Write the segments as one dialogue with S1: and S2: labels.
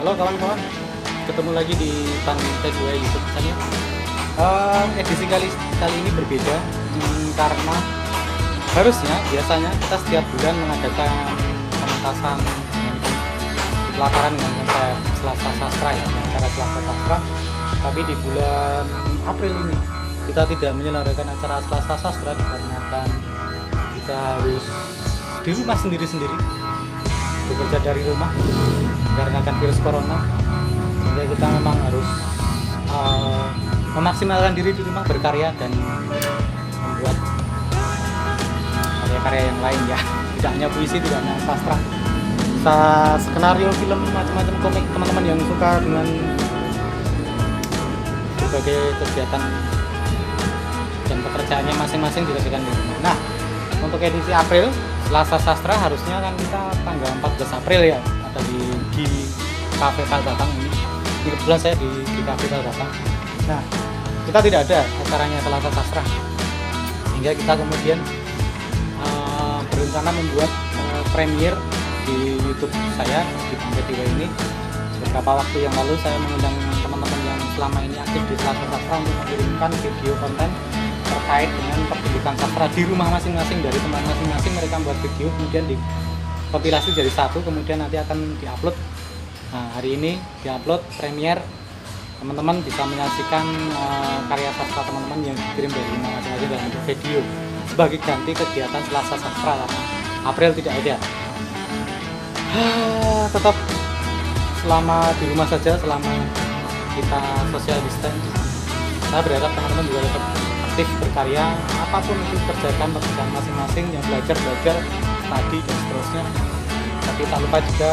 S1: Halo kawan-kawan, ketemu lagi di Bang T2 YouTube channel. Edisi kali ini berbeda karena biasanya kita setiap bulan mengadakan pementasan pelataran dengan konsep Selasa Sastra ya, acara Selasa Sastra. Tapi di bulan April ini kita tidak menyelenggarakan acara Selasa Sastra dikarenakan kita harus di rumah sendiri-sendiri, bekerja dari rumah dikarenakan virus corona, sehingga kita memang harus memaksimalkan diri di rumah, berkarya dan membuat karya-karya yang lain ya, tidak hanya puisi, tidak hanya sastra, bisa skenario film, macam-macam komik. Teman-teman yang suka dengan berbagai kegiatan dan pekerjaannya masing-masing dikerjakan di rumah. Nah, untuk edisi April Selasa Sastra harusnya kan kita tanggal 14 April ya, ada di Cafe Kalbatang ini. Kebetulan saya di Cafe Kalbatang. Nah, kita tidak ada acaranya Selasa Sastra, sehingga kita kemudian berencana membuat premier di YouTube saya di Bang T2 ini. Beberapa waktu yang lalu saya mengundang teman-teman yang selama ini aktif di Selasa Sastra untuk mengirimkan video konten terkait dengan pertunjukan sastra di rumah masing-masing, dari teman masing-masing. Mereka membuat video, kemudian dikompilasi jadi satu, kemudian nanti akan diupload. Nah, hari ini diupload premier, teman-teman bisa menyaksikan karya sastra teman-teman yang dikirim dari rumah masing-masing dalam bentuk video sebagai ganti kegiatan Selasa Sastra karena April tidak ada. Tetap selama di rumah saja, selama kita social distance, saya berharap teman-teman juga tetap aktif berkarya, apapun itu kerjakan pekerjaan masing-masing, yang belajar, studi dan seterusnya. Tapi tak lupa juga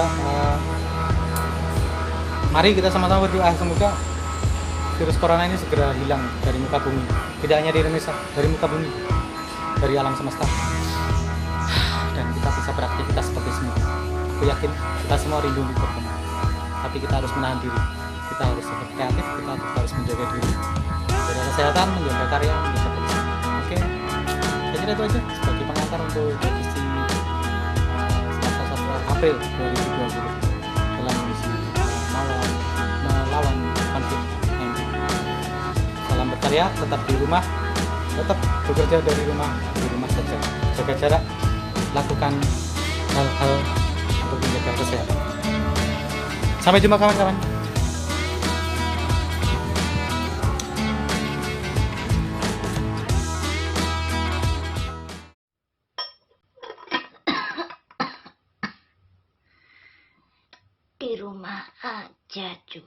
S1: mari kita sama-sama berdoa semoga virus corona ini segera hilang dari muka bumi, tidak hanya di Indonesia, dari muka bumi, dari alam semesta, dan kita bisa beraktivitas seperti semua. Aku yakin kita semua rindu untuk bertemu, tapi kita harus menahan diri, kita harus tetap kreatif, kita harus menjaga diri, menjaga kesehatan, menjaga karya, menjaga kerja. Oke, saya kira itu aja sebagai pengantar untuk edisi Selasa Sastra April 2020 dalam misi melawan COVID-19. Salam berkarya, tetap di rumah, tetap bekerja dari rumah, di rumah saja, jaga jarak, lakukan hal-hal untuk menjaga kesehatan. Sampai jumpa kawan-kawan.
S2: Di rumah aja, Cu.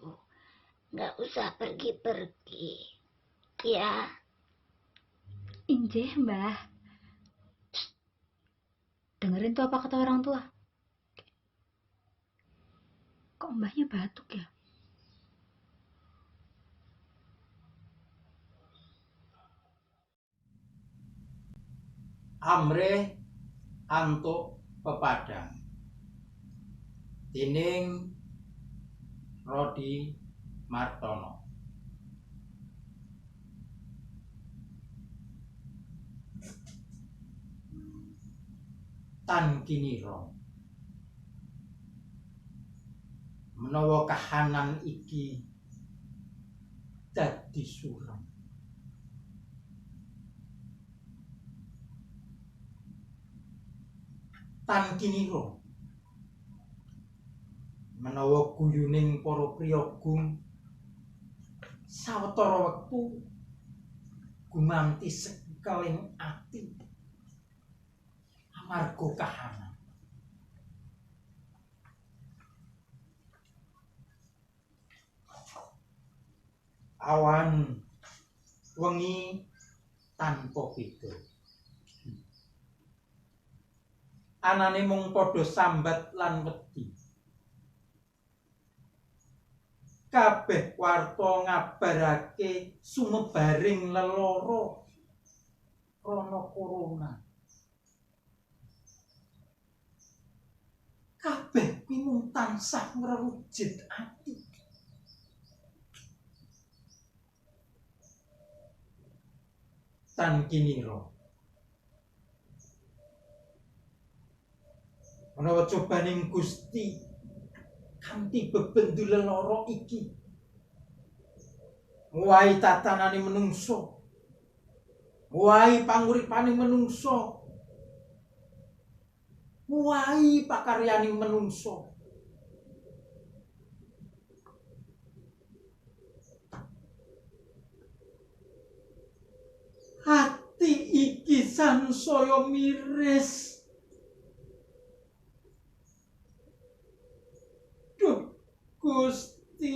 S2: Nggak usah pergi-pergi. Ya.
S3: Injih, Mbah. Dengerin tuh apa kata orang tua. Kok mbahnya batuk ya?
S4: Amrih antuk pepadang dening Rodi Martono. Tan kinira menawa kahanan iki dadi surem, tan kinira menawa guyuning para priyagung sawetara wektu gumanti sekeling ati amarga kahanan. Awan wengi tanpa beda, anane mung padha sambat lan wedi. Kabeh warta ngabarake sumebaring lelara krana corona. Kabeh kuwi mung tansah ngrewujud ati. Tan kinira menawa cobaning Gusti kanthi bebendu leloro iki. Muwai tatanane menungso, muwai panguripane menungso, muwai pakaryaning menungso. Hati iki sansaya miris. Duh, Gusti,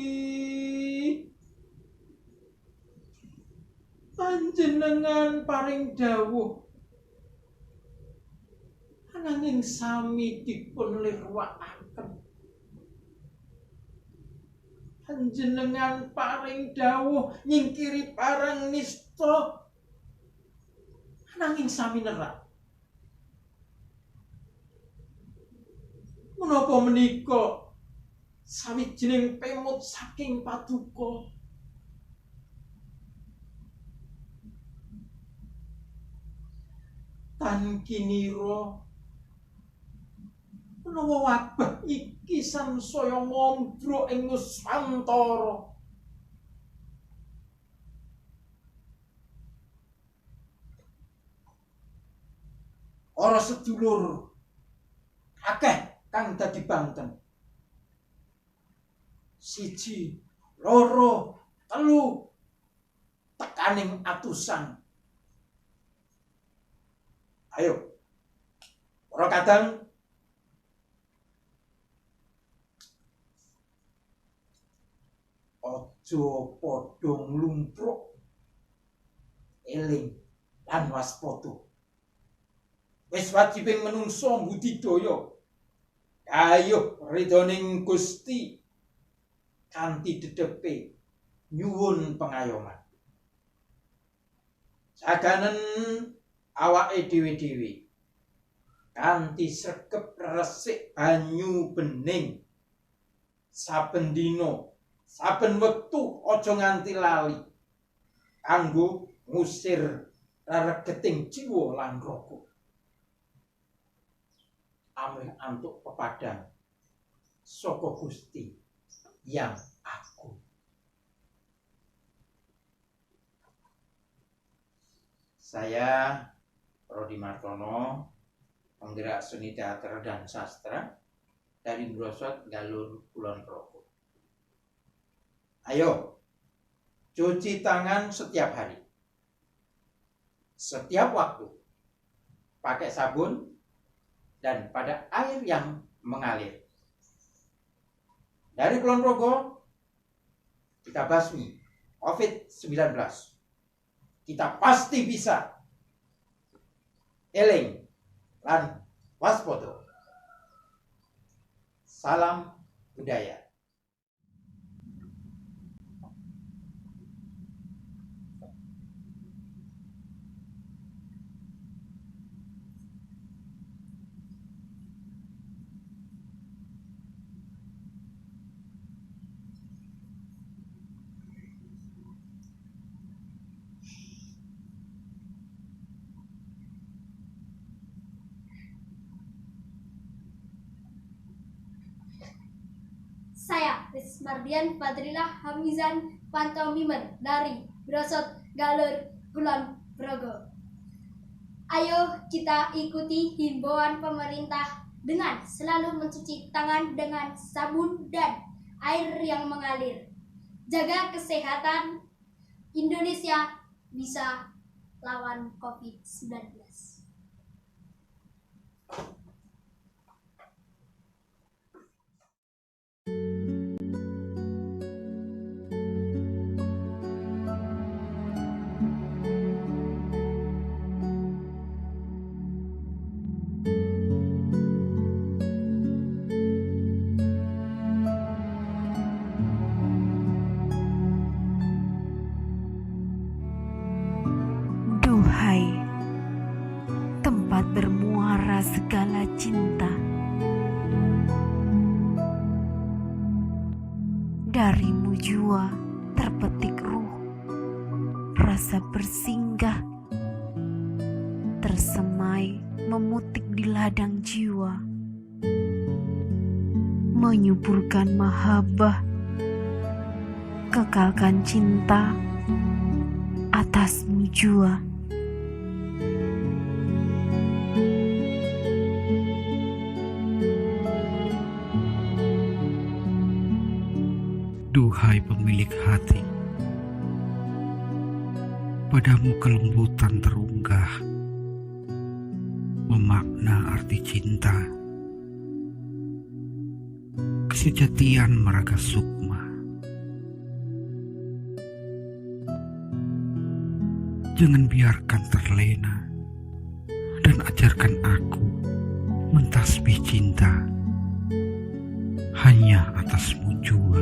S4: panjenengan paring dawuh ananging sami dipun lirwakaken. Panjenengan paring dawuh nyingkiri parang nista ananging sami nerak. Menapa menika sawijining pemut saking paduka? Tan kinira menawa wabah iki sansaya ngombrok ing Nuswantara, para sedulur akeh kang dadi banten. 1, 2, 3 tekaning atusan. Ayo, para kadang aja padha nglumpruk, eling lan waspada. Wis wajibing menungso budidaya kayuh ridhoning Gusti kanthi dedepe nyuwun pengayoman. Jaganen awake dhewe-dhewe kanthi sregep resik banyu bening saben dina, saben wektu aja nganti lali kanggo ngusir reregeting jiwa lan raga. Ameh antuk pepadang saka Gusti yang aku. Saya Rodi Martono, penggerak seni teater dan sastra dari Brosot Galur Kulon Progo. Ayo, cuci tangan setiap hari, setiap waktu, pakai sabun dan pada air yang mengalir. Dari Kulon Progo, kita basmi COVID-19. Kita pasti bisa. Eling lan waspada. Salam budaya.
S5: Saya, Rismardian Fadrilah Hamizan Pantomimer dari Brosot Galur Kulon Progo. Ayo kita ikuti himbauan pemerintah dengan selalu mencuci tangan dengan sabun dan air yang mengalir. Jaga kesehatan, Indonesia bisa lawan COVID-19.
S6: Duhai tempat bermuara segala cinta, darimu jua terpetik ruh, rasa bersinggah, tersemai memutik di ladang jiwa. menyuburkan mahabbah, kekalkan cinta atasmu jua.
S7: Duhai pemilik hati, padamu kelembutan terunggah, memakna arti cinta, kesejatian meraga sukma. Jangan biarkan terlena dan ajarkan aku mentasbih cinta hanya atasmu jua.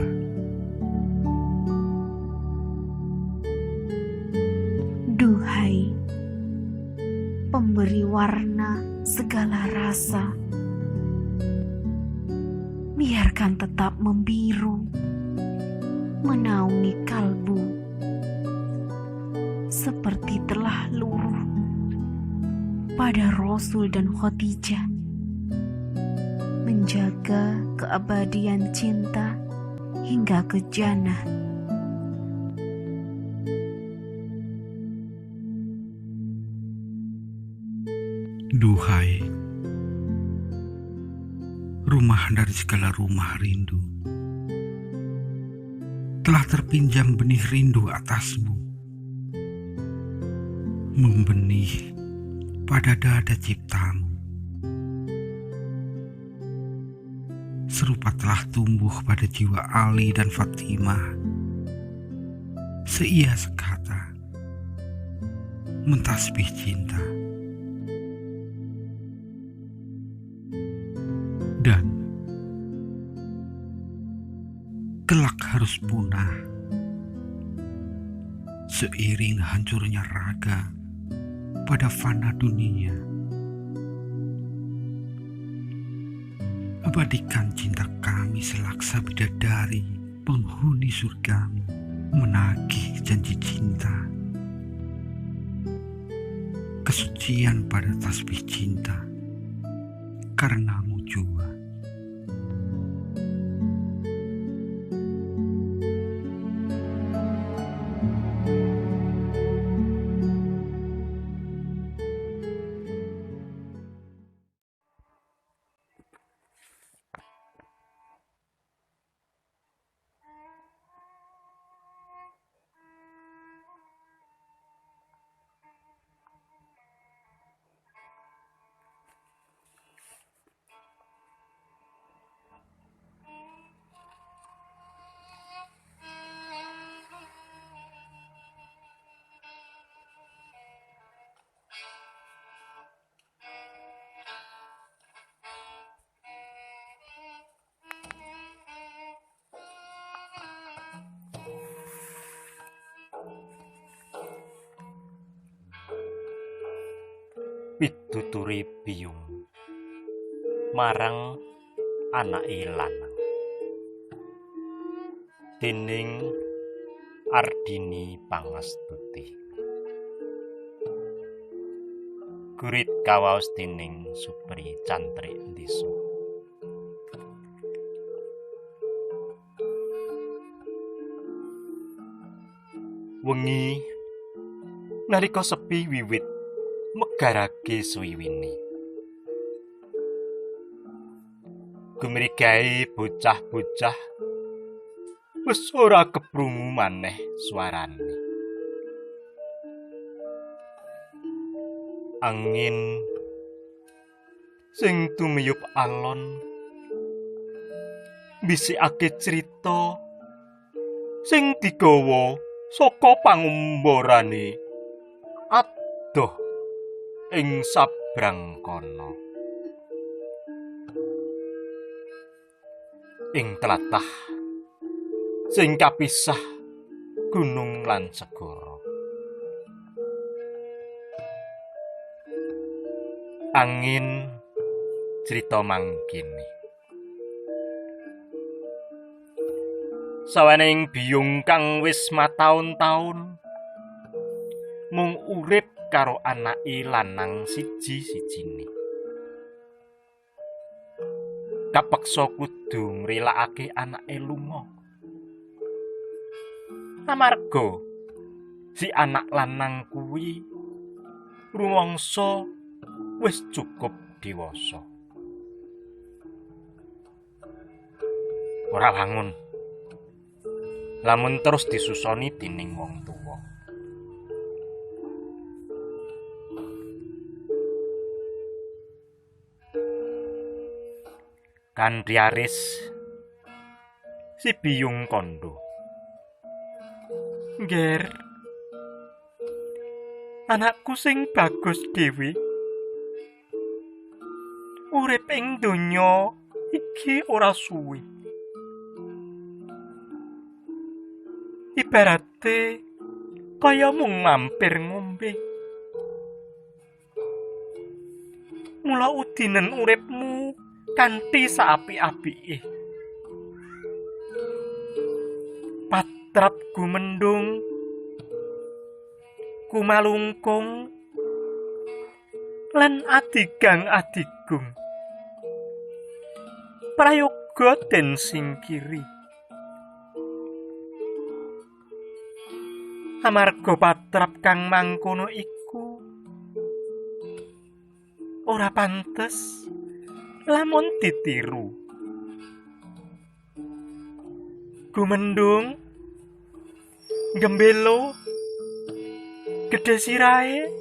S6: Duhai pemberi warna segala rasa, biarkan tetap membiru, menaungi kalbu, seperti telah luruh pada Rasul dan Khadijah, menjaga keabadian cinta hingga ke jannah.
S7: Duhai rumah dari segala rumah rindu, telah terpinjam benih rindu atasmu, membenih pada dada ciptamu, serupa telah tumbuh pada jiwa Ali dan Fatimah, seia sekata mentasbih cinta. Dan kelak harus punah seiring hancurnya raga pada fana dunia. Abadikan cinta kami selaksa bidadari penghuni surgamu, menagih janji cinta, kesucian pada tasbih cinta karenamu jua.
S8: Pituturi Biyung marang anake lanang déning Ardini Pangastuti. Gurit kawaos déning Supri Cantrik Desa. Wengi nalika sepi wiwit megarake suwiwine. Gumrigae bocah-bocah wis ora keprungu maneh suarane. Angin sing tumiyup alon bisikake crita sing digawa saka pangumbarane adoh ing sabrang kono. Ing tlatah sing kapisah gunung lan segara. Angin crita mangkene. Sawening biyung kang wis mataun-taun mung urip karo anake lanang siji-sijine. kapeksa kudu ngrelakake anake lunga. Amarga si anak lanang kuwi rumangsa wis cukup dewasa. Ora wangun lamun terus disusoni dening wong tuwa. Kanthi aris si biyung kondo. Nger, anakku sing bagus dhewe urip ing donya iki ora suwe. Ibarate kaya mung mampir ngombe. Mula udinen uripmu kanthi saapi-apike. Patrap gumendung, kumalungkung, lan adigang adigung. Prayoga den singkiri. Amarga patrap kang mangkono iku ora pantes lamun ditiru. Gumendung, gembelo, gedhe sirahe,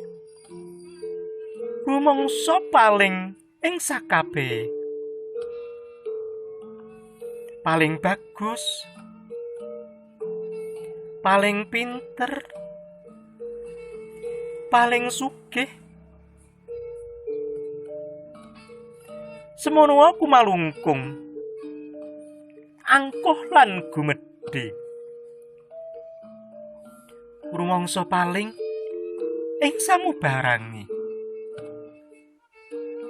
S8: rumangsa paling ing sakabehe. Paling bagus, paling pinter, paling sugih. Semono aku malungkung, angkuh lan gumedhe. Rumangsa paling ing samubarangi.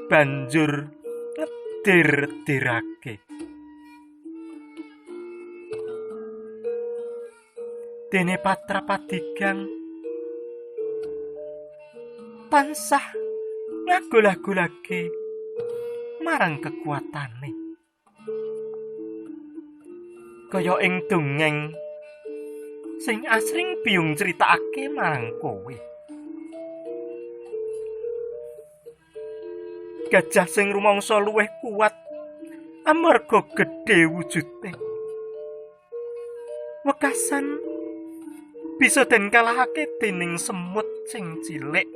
S8: Banjur ngedir-dirake. Dene patrap adigang tansah ngagul-agulake marang kekuatane. Kaya ing dongeng sing asring biyung critakake marang kowe. Gajah sing rumangsa luwih kuat amarga gedhe wujude. Wekasan bisa den kalahake dening semut sing cilik.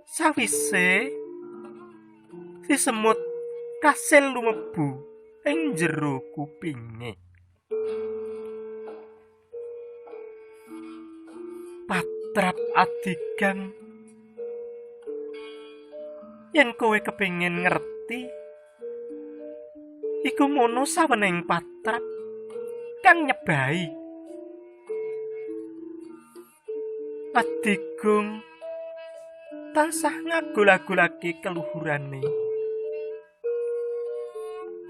S8: Sawise si semut kasil lumebu ing jero kupinge. Patrap adigang, yen kowe kepengin ngerti, iku mono sawening patrap kang nyebai. Adigung tansah ngagul-agulake keluhurane.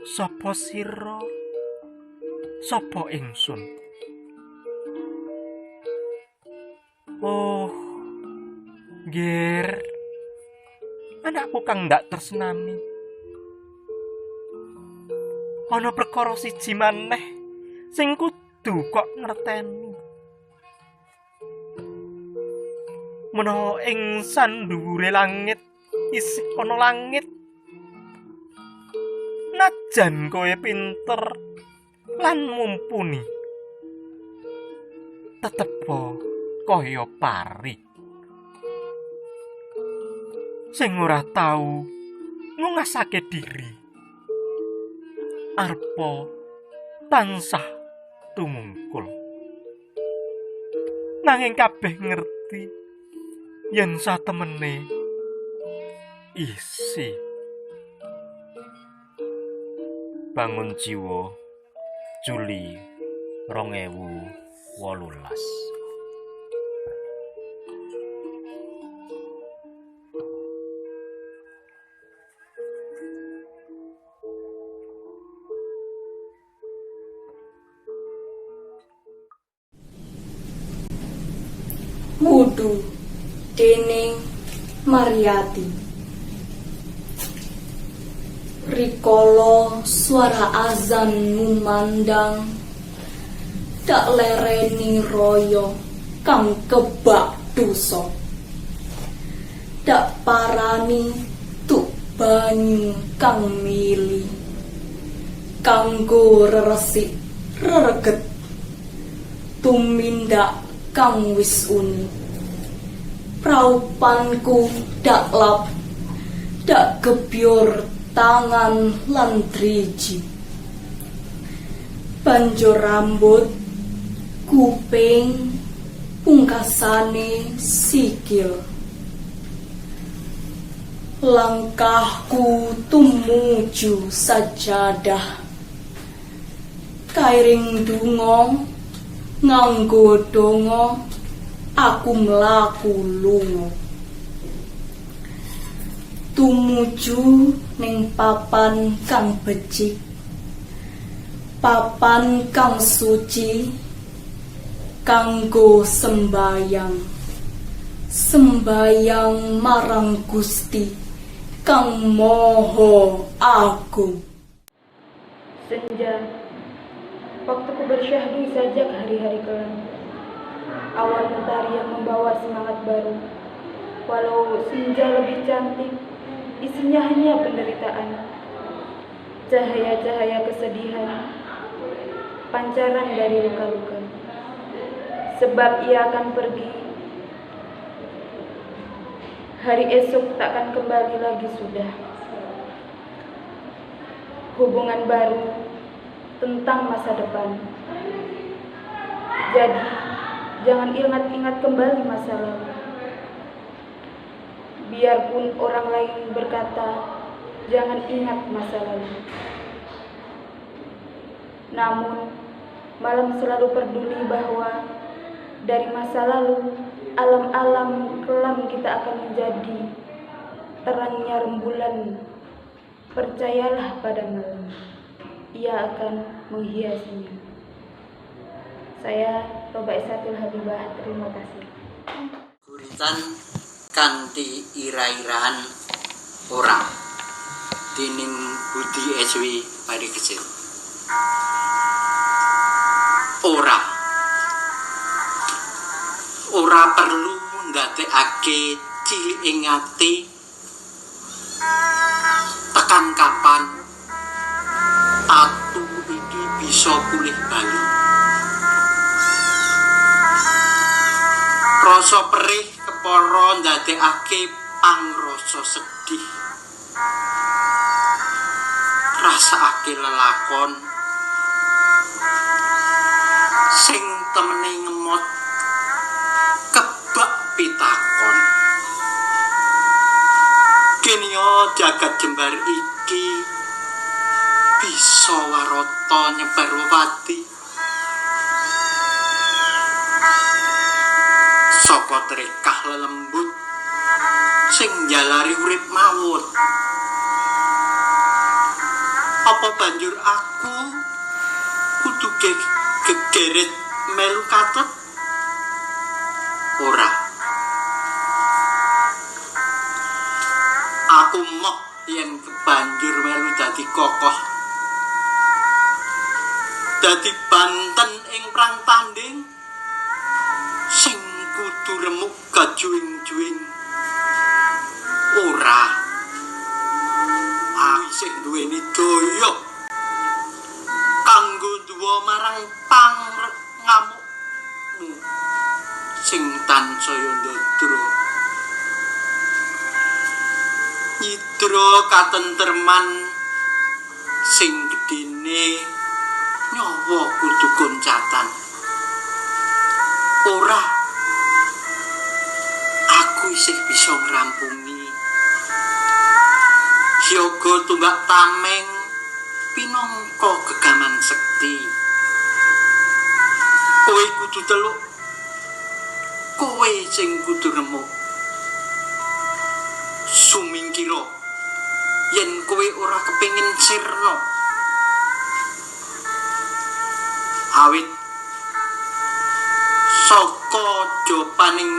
S8: Sapa sira? Sapa ingsun? Oh, Ger, anakku kang ndak tresnani. Ana perkara siji maneh sing kudu kok ngerteni. Menawa ing sandhuwure langit isih ana langit, najan kowe pinter lan mumpuni, tetep kaya pari sing ora tau ngungasake diri, arepa tansah tumungkul. Nanging kabeh ngerti yen satemene isi. Bangun Jiwa, Juli 2018.
S9: Wudu dening Mariati. Rikolo suara azan memandang, dak lereni royo kang kebak dosa, dak parani tuk banyu kang mili, kanggo resik rereget tumindak kang wis uni. Praupanku dak lap, dak gebyor tangan lan driji. Banjur rambut, kuping, pungkasane sikil. Langkahku tumuju sajadah, kairing donga nganggo donga aku mlaku lunga. Tumuju ning papan kang becik, papan kang suci, kanggo sembayang, sembayang marang Gusti kang Maha Agung.
S3: Senja, waktuku bersyahdu sajak hari-hari kelam. Awal mentari yang membawa semangat baru. Walau senja lebih cantik, isinya hanya penderitaan. Cahaya-cahaya kesedihan, pancaran dari luka-luka. Sebab ia akan pergi. Hari esok takkan kembali lagi sudah. Hubungan baru tentang masa depan. Jadi, jangan ingat-ingat kembali masa lalu. Biarpun orang lain berkata, jangan ingat masa lalu. Namun, malam selalu peduli bahwa dari masa lalu, alam-alam kelam kita akan menjadi terangnya rembulan. Percayalah pada malam, ia akan menghiasinya. Saya Roba Isatul Habibah, terima kasih.
S4: Guritan kanthi ira-iraan ora dening Budi Eswi Parikesit. Ora perlu ndadekake ciliking ati tekan kapan tatu iki bisa pulih bali. Rasa perih kepara ndadekake pangrasa sedih, rasakake lelakon sing temene ngemot kebak pitakon. Kenya jagat jembar iki bisa warata nyebar wewati. Saka trekah lelembut sing njalari urip mawon. Apa banjur aku kudu gegeret melu katut? Ora. Aku moh yen kebanjur melu dadi kokoh, dadi banten ing prang tanding sing kudu remuk gajuing-juing. Ora. Aku sing duweni daya kanggo duwa marang pangamukmu sing tansaya ndadra. Nyidra katentreman sing gedene nyawa kudu koncatan. Ora, aku isih bisa ngrampungi yoga tumbak tameng pinangka gegaman sekti. Kowe kudu teluk, kowe sing kudu remuk. Sumingkira yen kowe ora kepengin sirna. Awit saka jawaning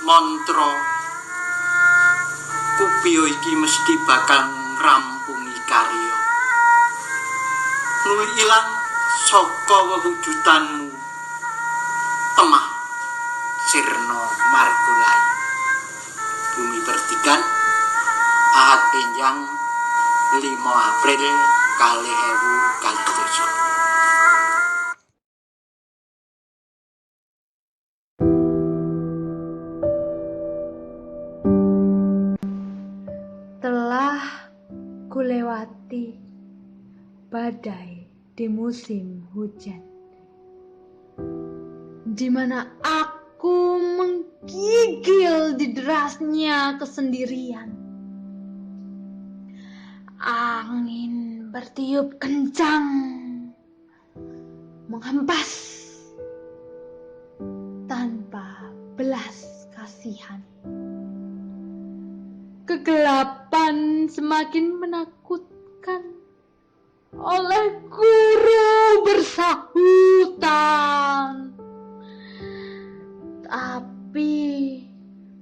S4: mantra kupiya iki mesti bakal ngrampungi
S10: karya. Luwih ilang saka wewujudanmu temah sirna margolai. Bumi Pertikan Ahad Enjang 5 April 2023.
S6: Telah kulewati badai di musim hujan, di mana aku menggigil di derasnya kesendirian. Angin bertiup kencang, menghempas tanpa belas kasihan. Kegelapan semakin menakutkan. Oleh guru bersahutan. Tapi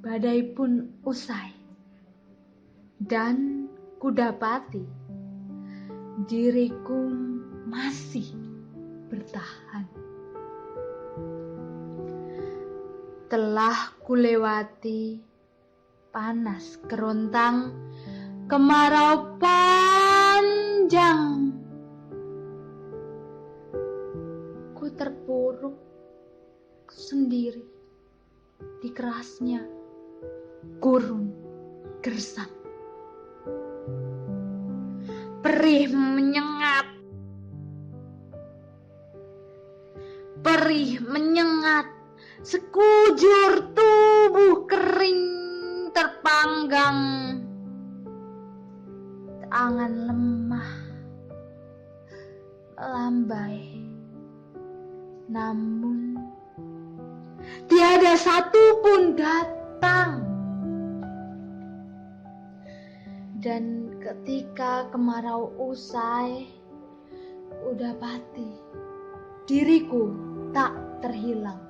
S6: badai pun usai. Dan kudapati diriku masih bertahan. Telah kulewati panas kerontang, kemarau panjang. Ku terpuruk sendiri di kerasnya gurun gersang. Perih menyengat sekujur tubuh kering terpanggang. Tangan lemah melambai, namun tiada satu pun datang. Dan ketika kemarau usai, kudapati diriku tak terhilang.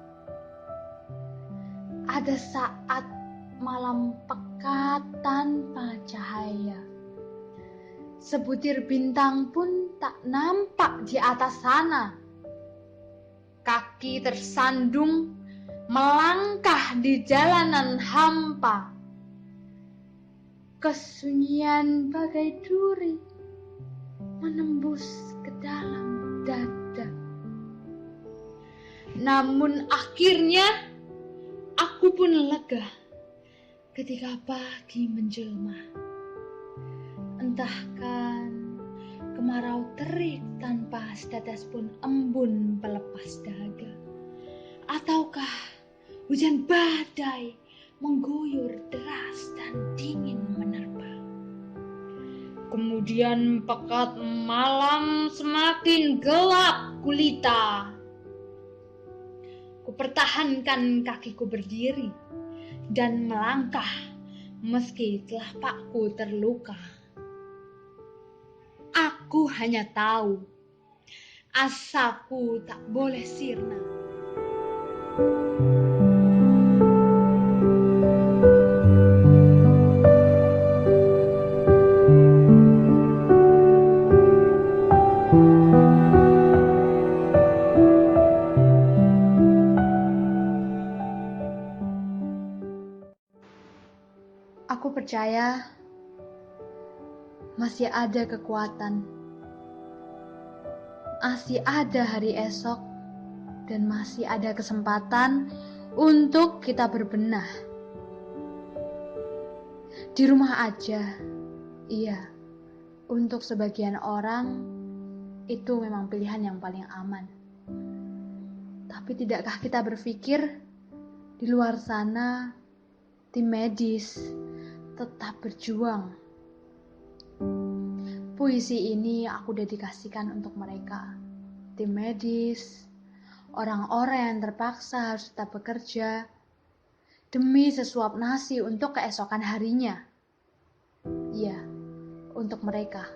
S6: Ada saat malam pekat tanpa cahaya. Sebutir bintang pun tak nampak di atas sana. Kaki tersandung melangkah di jalanan hampa. Kesunyian bagai duri menembus ke dalam dada. Namun akhirnya aku pun lega ketika pagi menjelma. Entahkan kemarau terik tanpa setetes pun embun pelepas dahaga, ataukah hujan badai mengguyur deras dan dingin menerpa. Kemudian pekat malam semakin gelap gulita. Kupertahankan kakiku berdiri dan melangkah meski telapakku terluka. Aku hanya tahu asaku tak boleh sirna. Aku percaya masih ada kekuatan, masih ada hari esok, dan masih ada kesempatan untuk kita berbenah. Di rumah aja, iya, untuk sebagian orang itu memang pilihan yang paling aman. Tapi tidakkah kita berpikir di luar sana tim medis tetap berjuang? Puisi ini aku dedikasikan untuk mereka, tim medis, orang-orang yang terpaksa harus tetap bekerja demi sesuap nasi untuk keesokan harinya. Iya, untuk mereka.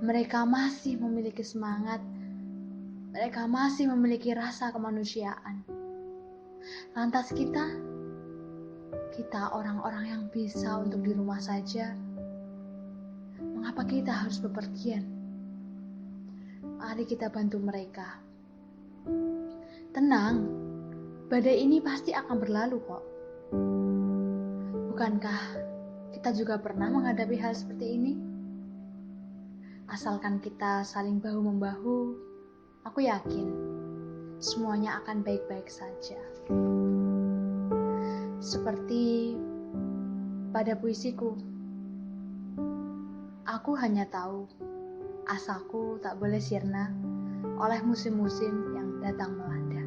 S6: Mereka masih memiliki semangat, mereka masih memiliki rasa kemanusiaan. Lantas kita Kita orang-orang yang bisa untuk di rumah saja. Mengapa kita harus bepergian? Mari kita bantu mereka. Tenang, badai ini pasti akan berlalu kok. Bukankah kita juga pernah menghadapi hal seperti ini? Asalkan kita saling bahu-membahu, aku yakin semuanya akan baik-baik saja. Seperti pada puisiku, aku hanya tahu asaku tak boleh sirna oleh musim-musim yang datang melanda.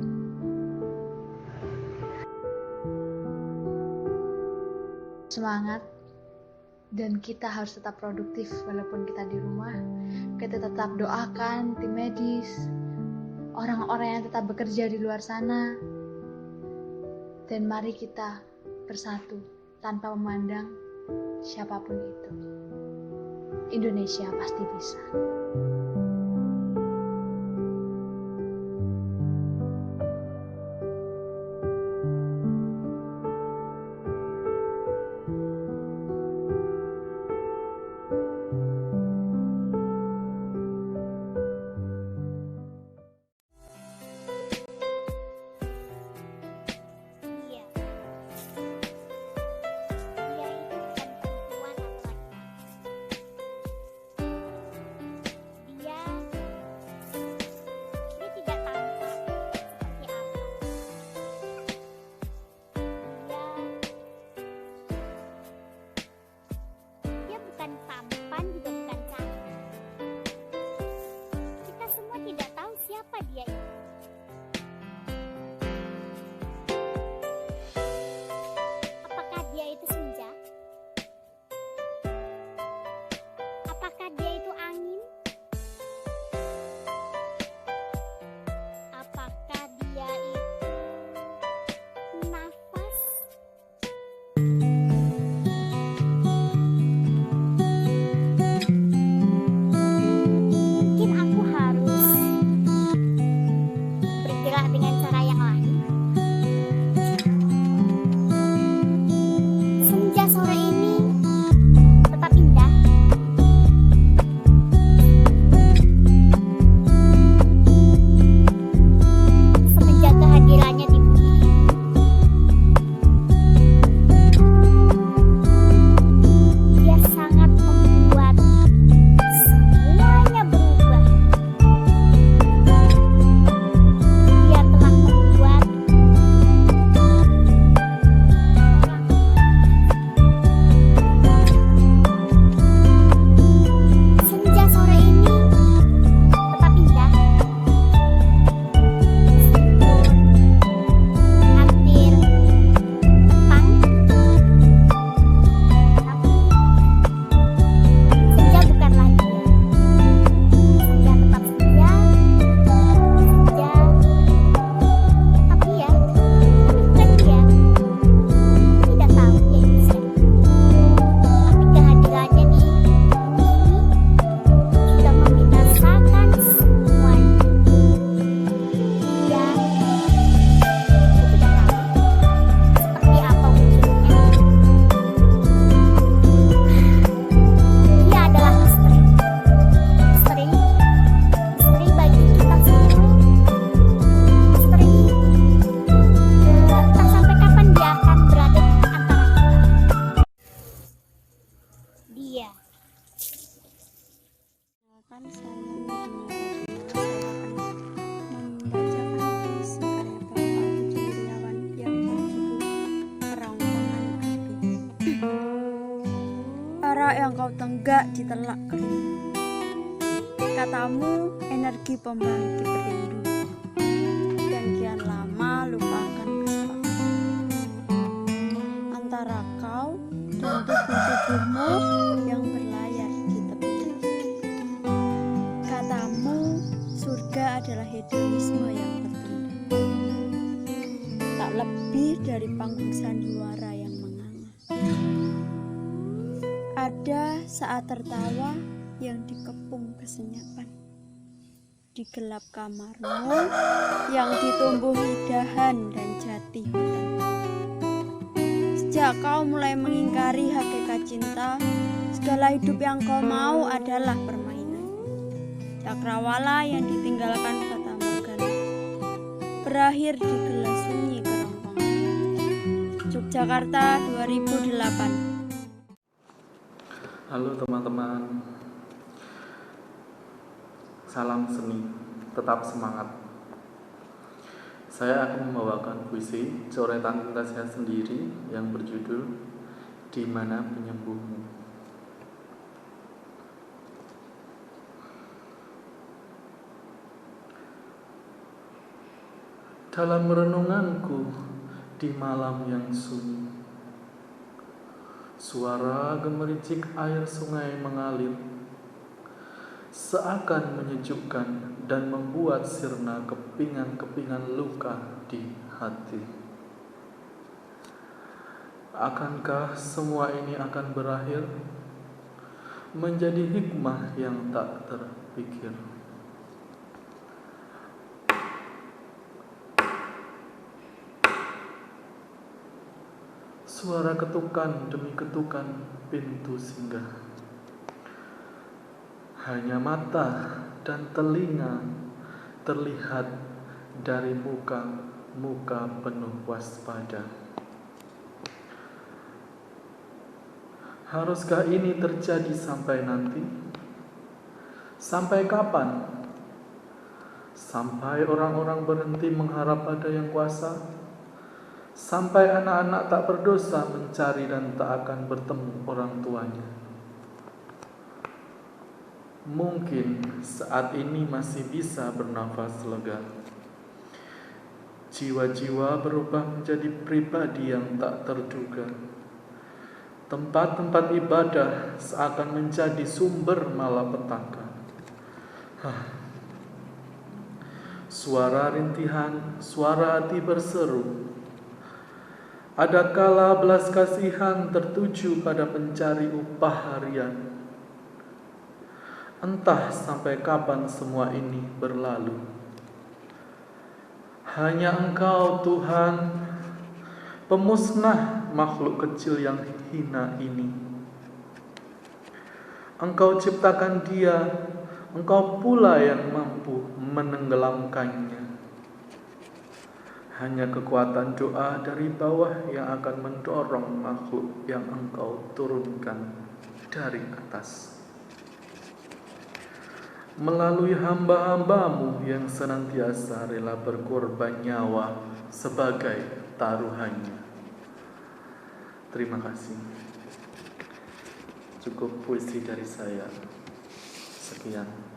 S6: Semangat, dan kita harus tetap produktif walaupun kita di rumah. Kita tetap doakan tim medis, orang-orang yang tetap bekerja di luar sana, dan mari kita bersatu tanpa memandang siapapun itu. Indonesia pasti bisa.
S11: Yang kau tenggak ditelak kering. Katamu energi pembangkit rindu, dan kian lama lupakan kesepakatan antara kau dan tubuh-tubuhmu yang berlayar di tepi. Katamu surga adalah hedonisme yang tertunda, tak lebih dari panggung sandiwara yang menganga. Ada saat tertawa yang dikepung kesenyapan di gelap kamarmu yang ditumbuhi dahan dan jati hutan. Sejak Sejak kau mulai mengingkari hakikat cinta, segala hidup yang kau mau adalah permainan. Cakrawala yang ditinggalkan Fata Morgana berakhir di gelas sunyi kerongkongan. Yogyakarta 2008.
S12: Halo teman-teman, salam seni, tetap semangat. Saya akan membawakan puisi coretan tinta saya sendiri yang berjudul Di Mana Penyembuhmu. Dalam renunganku di malam yang sunyi, suara gemericik air sungai mengalir, seakan menyejukkan dan membuat sirna kepingan-kepingan luka di hati. Akankah semua ini akan berakhir menjadi hikmah yang tak terpikir? Suara ketukan demi ketukan pintu singgah. Hanya mata dan telinga terlihat dari muka penuh waspada. Haruskah ini terjadi sampai nanti? Sampai kapan? Sampai orang-orang berhenti mengharap pada yang kuasa? Sampai anak-anak tak berdosa mencari dan tak akan bertemu orang tuanya? Mungkin saat ini masih bisa bernafas lega. Jiwa-jiwa berubah menjadi pribadi yang tak terduga. Tempat-tempat ibadah seakan menjadi sumber malapetaka. Suara rintihan, suara hati berseru. Ada kala belas kasihan tertuju pada pencari upah harian. Entah sampai kapan semua ini berlalu. Hanya Engkau Tuhan, pemusnah makhluk kecil yang hina ini. Engkau ciptakan dia, Engkau pula yang mampu menenggelamkannya. Hanya kekuatan doa dari bawah yang akan mendorong makhluk yang Engkau turunkan dari atas. Melalui hamba-hambamu yang senantiasa rela berkorban nyawa sebagai taruhannya. Terima kasih. Cukup puisi dari saya. Sekian.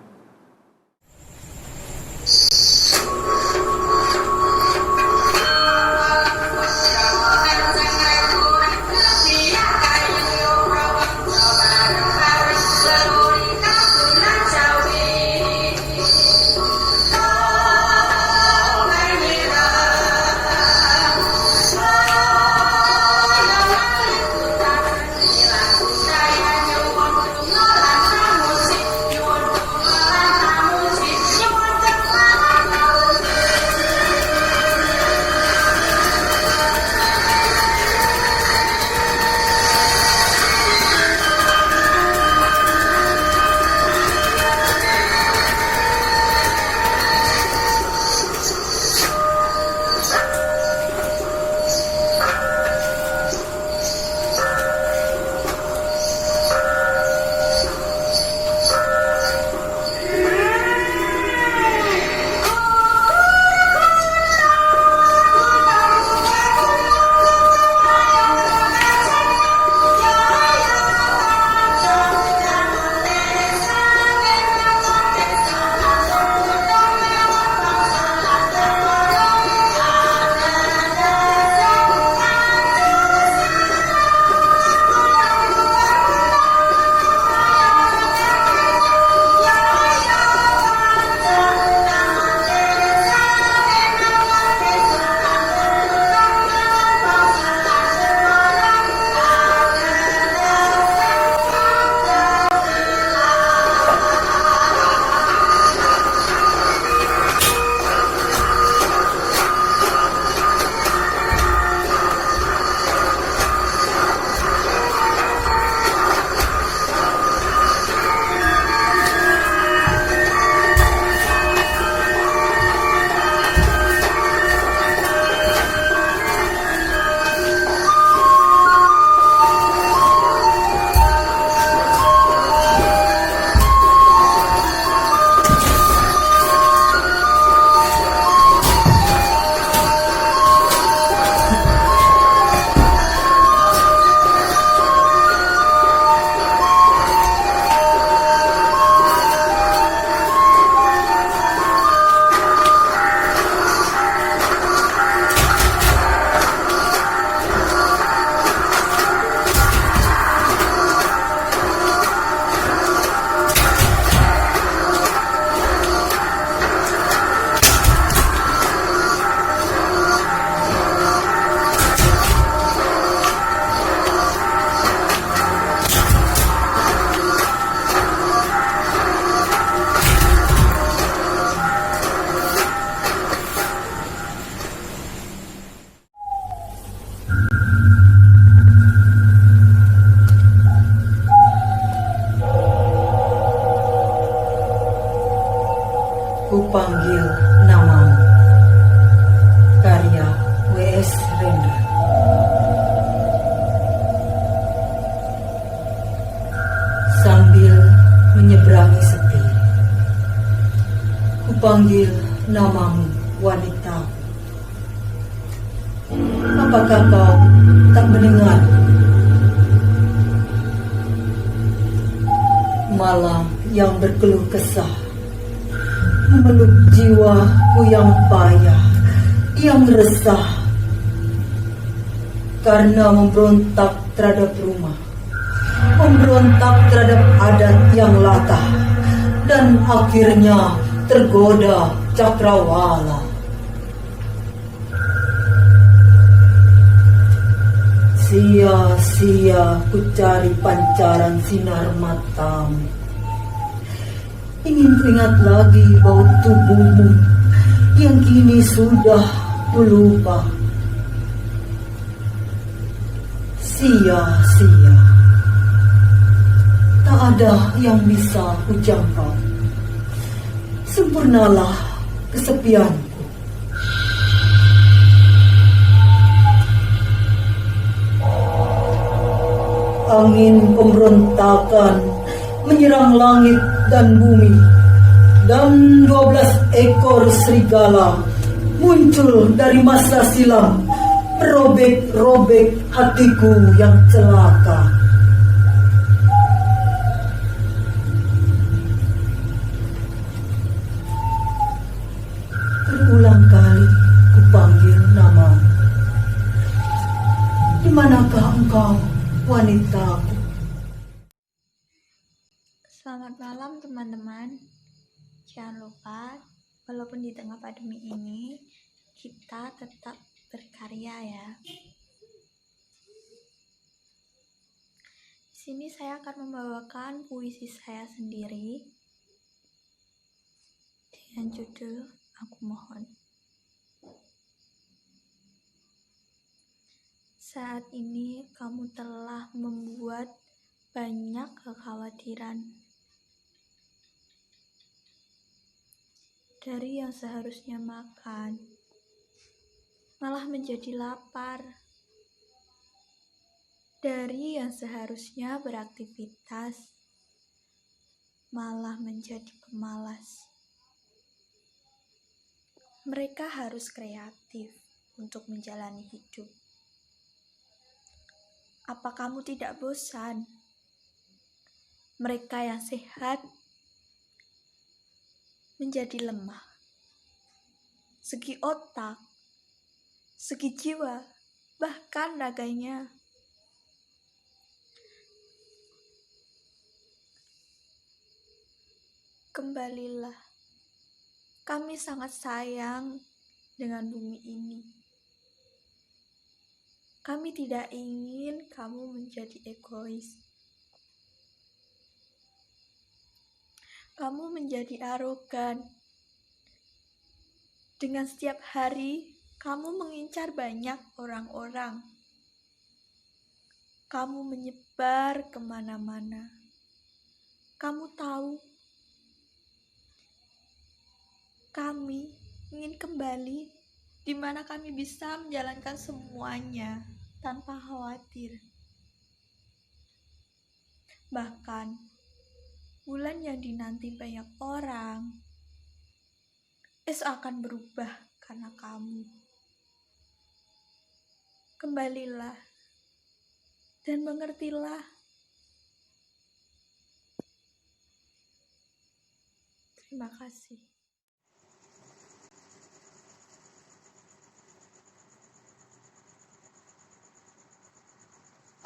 S9: Rendra. Sambil menyeberangi sepi, kupanggil namamu, wanita. Apakah kau tak mendengar? Malam yang berkeluh kesah memeluk jiwaku yang payah, yang resah karena memberontak terhadap rumah, memberontak terhadap adat yang latah, dan akhirnya tergoda cakrawala. Sia-sia ku cari pancaran sinar matamu, ingin teringat lagi bau tubuhmu yang kini sudah ku lupa. Sia-sia, tak ada yang bisa ku jangkau. Sempurnalah kesepianku. Angin pemberontakan menyerang langit dan bumi, dan 12 ekor serigala muncul dari masa silam, merobek-robek hatiku yang celaka. Berulang kali kupanggil namamu. Di manakah engkau, wanitaku?
S11: Selamat malam teman-teman. Jangan lupa, walaupun di tengah pandemi ini, kita tetap berkarya ya. Di sini saya akan membawakan puisi saya sendiri dengan judul Aku Mohon. Saat ini kamu telah membuat banyak kekhawatiran. Dari yang seharusnya makan, malah menjadi lapar. Dari yang seharusnya beraktivitas, malah menjadi pemalas. Mereka harus kreatif untuk menjalani hidup. Apa kamu tidak bosan? Mereka yang sehat menjadi lemah. Segi otak, segi jiwa, bahkan raganya. Kembalilah. Kami sangat sayang dengan bumi ini. Kami tidak ingin kamu menjadi egois. Kamu menjadi arogan. Dengan setiap hari, kamu mengincar banyak orang-orang. Kamu menyebar kemana-mana. Kamu tahu, kami ingin kembali di mana kami bisa menjalankan semuanya tanpa khawatir. Bahkan, bulan yang dinanti banyak orang, akan berubah karena kamu. Kembalilah dan mengertilah. Terima kasih.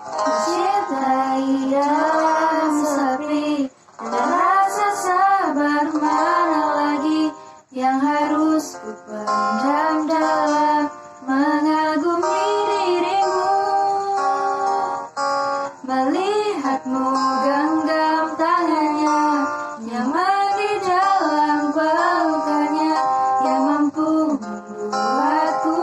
S13: Mencintai yang sepi, dan rasa sabar mana lagi yang harus ku pendam dalam mengagumi dirimu, melihatmu genggam tangannya, nyaman di dalam pelukannya, yang mampu membuatku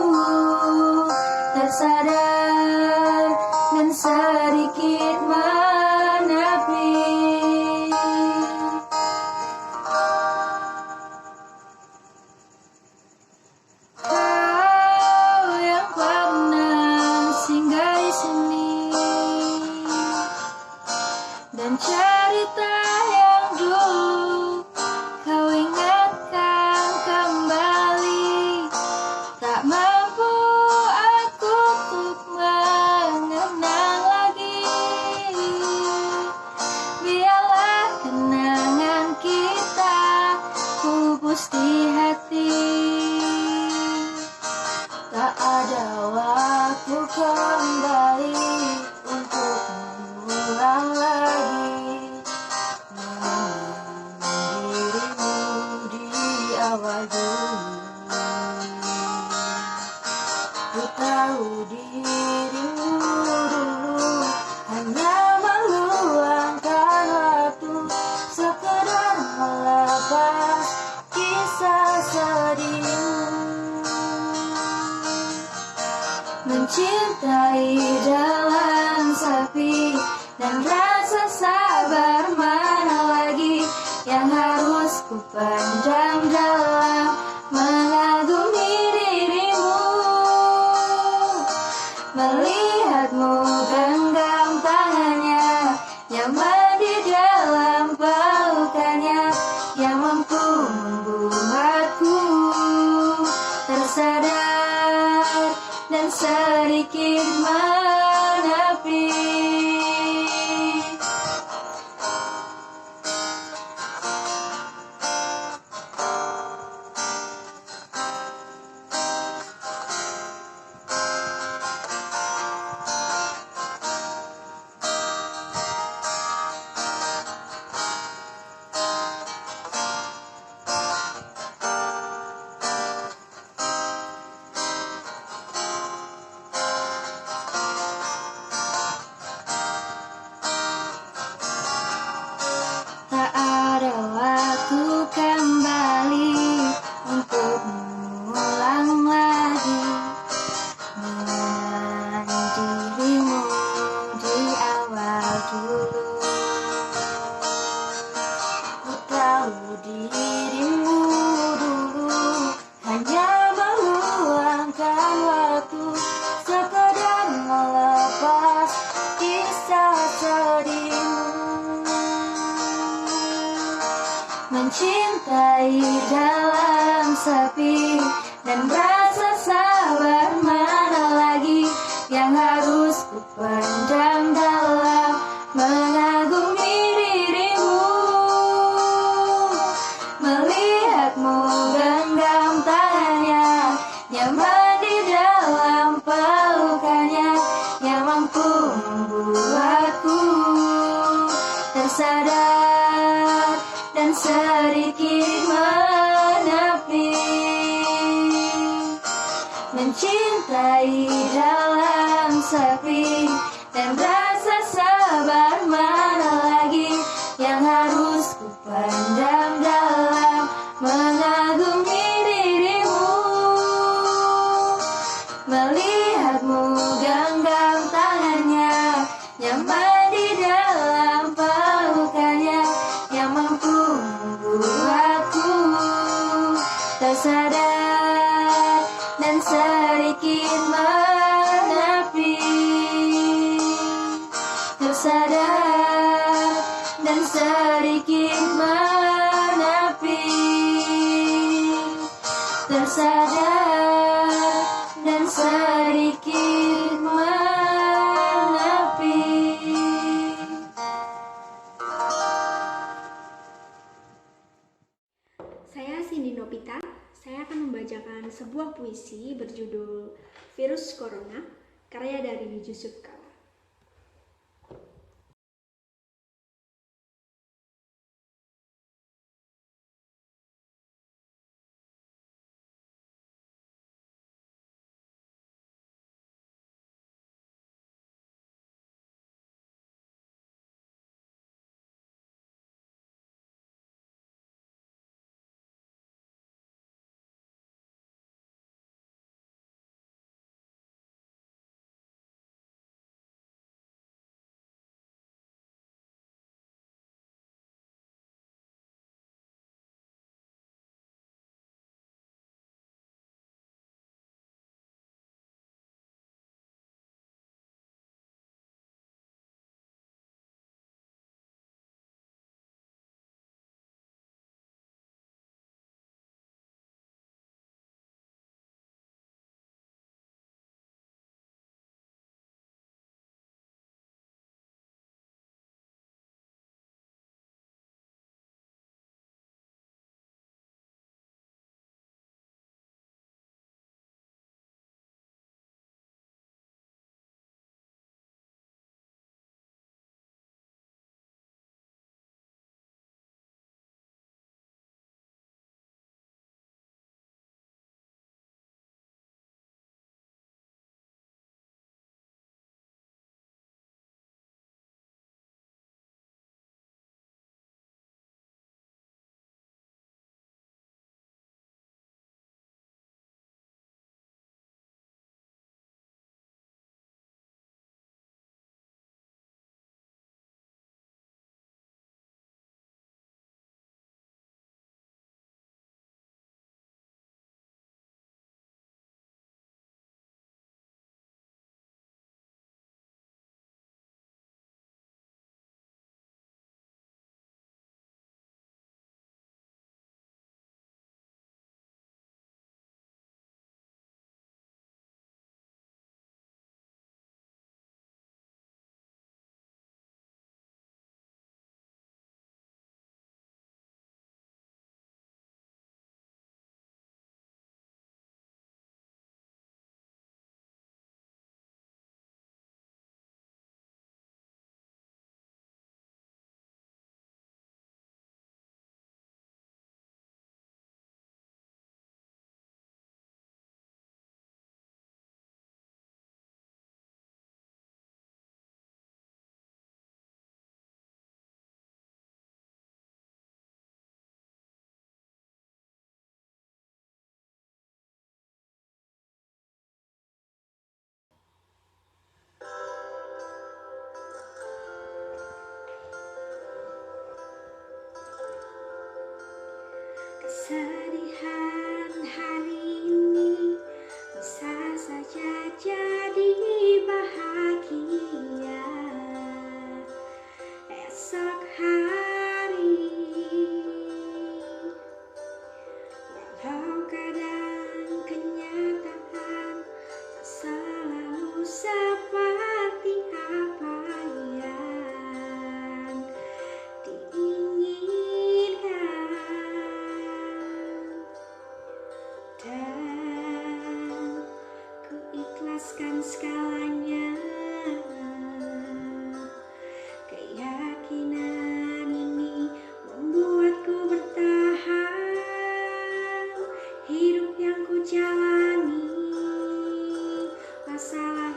S13: tersadar dan sedikit menepi. Kau yang pernah tahu dirimu dulu hanya meluangkan waktu sekedar melepas kisah sedihmu. Mencintai dalam sepi dan rasa sabar mana lagi yang harus ku pendam dalam mengagumi dirimu. Melihatmu genggam tangannya, nyaman di dalam pelukannya, yang mampu membuatku tersadar dan sedikit menepi. Tak ada waktu kembali untuk mengulang lagi mengenang dirimu di awal dulu. Ku tahu dirimu dulu hanya meluangkan waktu sekedar melepas kisah sedihmu. Mencintai dalam sepi dan rasa sabar mana lagi yang harus ku pendam dalam mengagumi dirimu. Melihatmu genggam tangannya, nyaman di dalam pelukannya, yang mampu membuatku tersadar dan sedikit menepi. Mencintai dalam sepi dan rasa sabar mana lagi yang harus ku pendam dalam mengagumi dirimu. Melihatmu genggam tangannya, nyaman di dalam pelukannya, yang mampu membuatku tersadar dan sedikit menepi. Tersadar dan sedikit menepi. Tersadar dan sedikit menepi.
S14: Saya Cindy Nopita. Saya akan membacakan sebuah puisi berjudul Virus Corona, karya dari Yusuf Kala.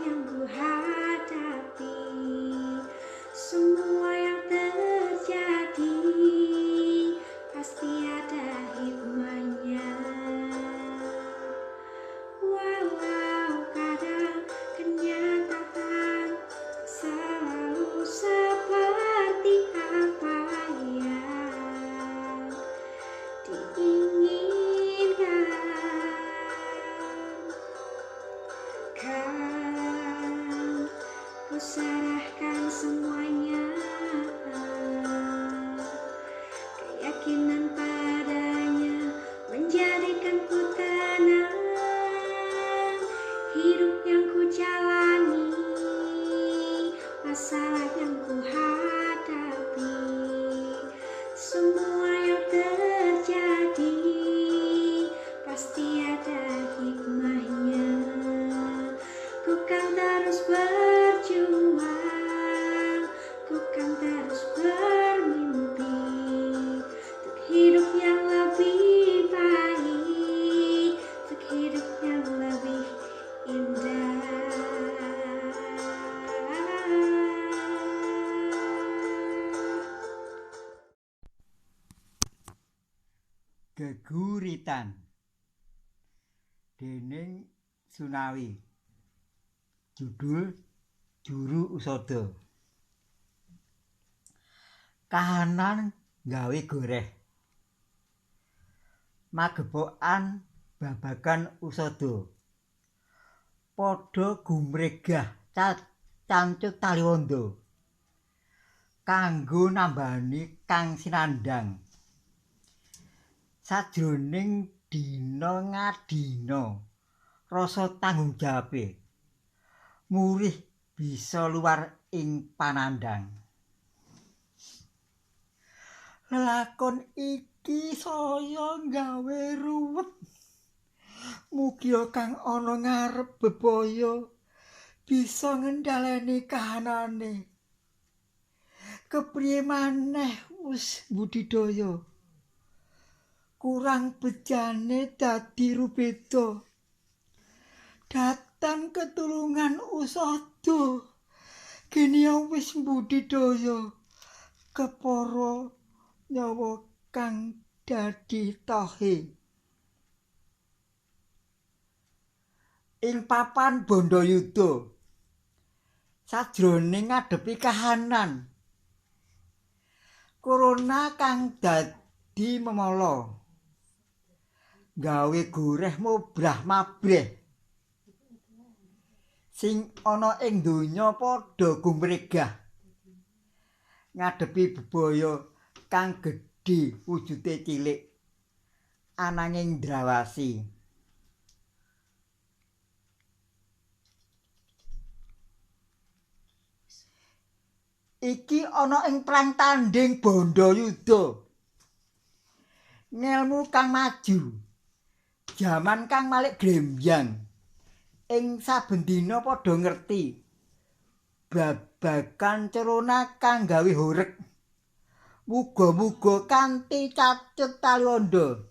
S14: yang ku hadapi, semua yang terjadi pasti ada hikmahnya. Walau kadang kenyataan selalu seperti apa yang diinginkan, kan ku serahkan semuanya, keyakinan padanya menjadikan ku tenang. Hidup yang ku jalani, masalah yang ku hadapi, semua yang terjadi pasti ada hikmahnya. Ku kan terus berjuang, ku kan terus bermimpi untuk hidup yang lebih baik, untuk hidup yang lebih indah.
S4: Geguritan dening Sunawi. Judul Juru Usada. Kahanan gawe goreh. Magepokan babagan usada. Padha gumregah cancut taliwondo. Kanggo nambani kang sinandang. Sajroning dina ngadina rasa tanggung jawabe murih bisa luar ing panandang. Lelakon iki saya gawe ruwet, mugi kang ana ngarep bebaya bisa ngendhaleni kahanane. Kepriye maneh wis budidaya, kurang bejane dadi rubeda. Datang ketulungan usada, kene wis budidaya, kepara nyawa kang dadi tahe. Ing papan Bandayuda, sajroning ngadepi kahanan corona kang dadi memala, gawe goreh mobrah mabreh. Sing ana ing donya padha gumregah ngadepi bebaya kang gedhe wujude cilik ananging ndrawasi. Iki ana ing prang tandhing Bandayuda. Ngelmu kang maju, jaman kang malik grembyang. Ing saben dina padha ngerti babagan corona kang gawe horeg. Muga-muga kanthi cacut taliwondo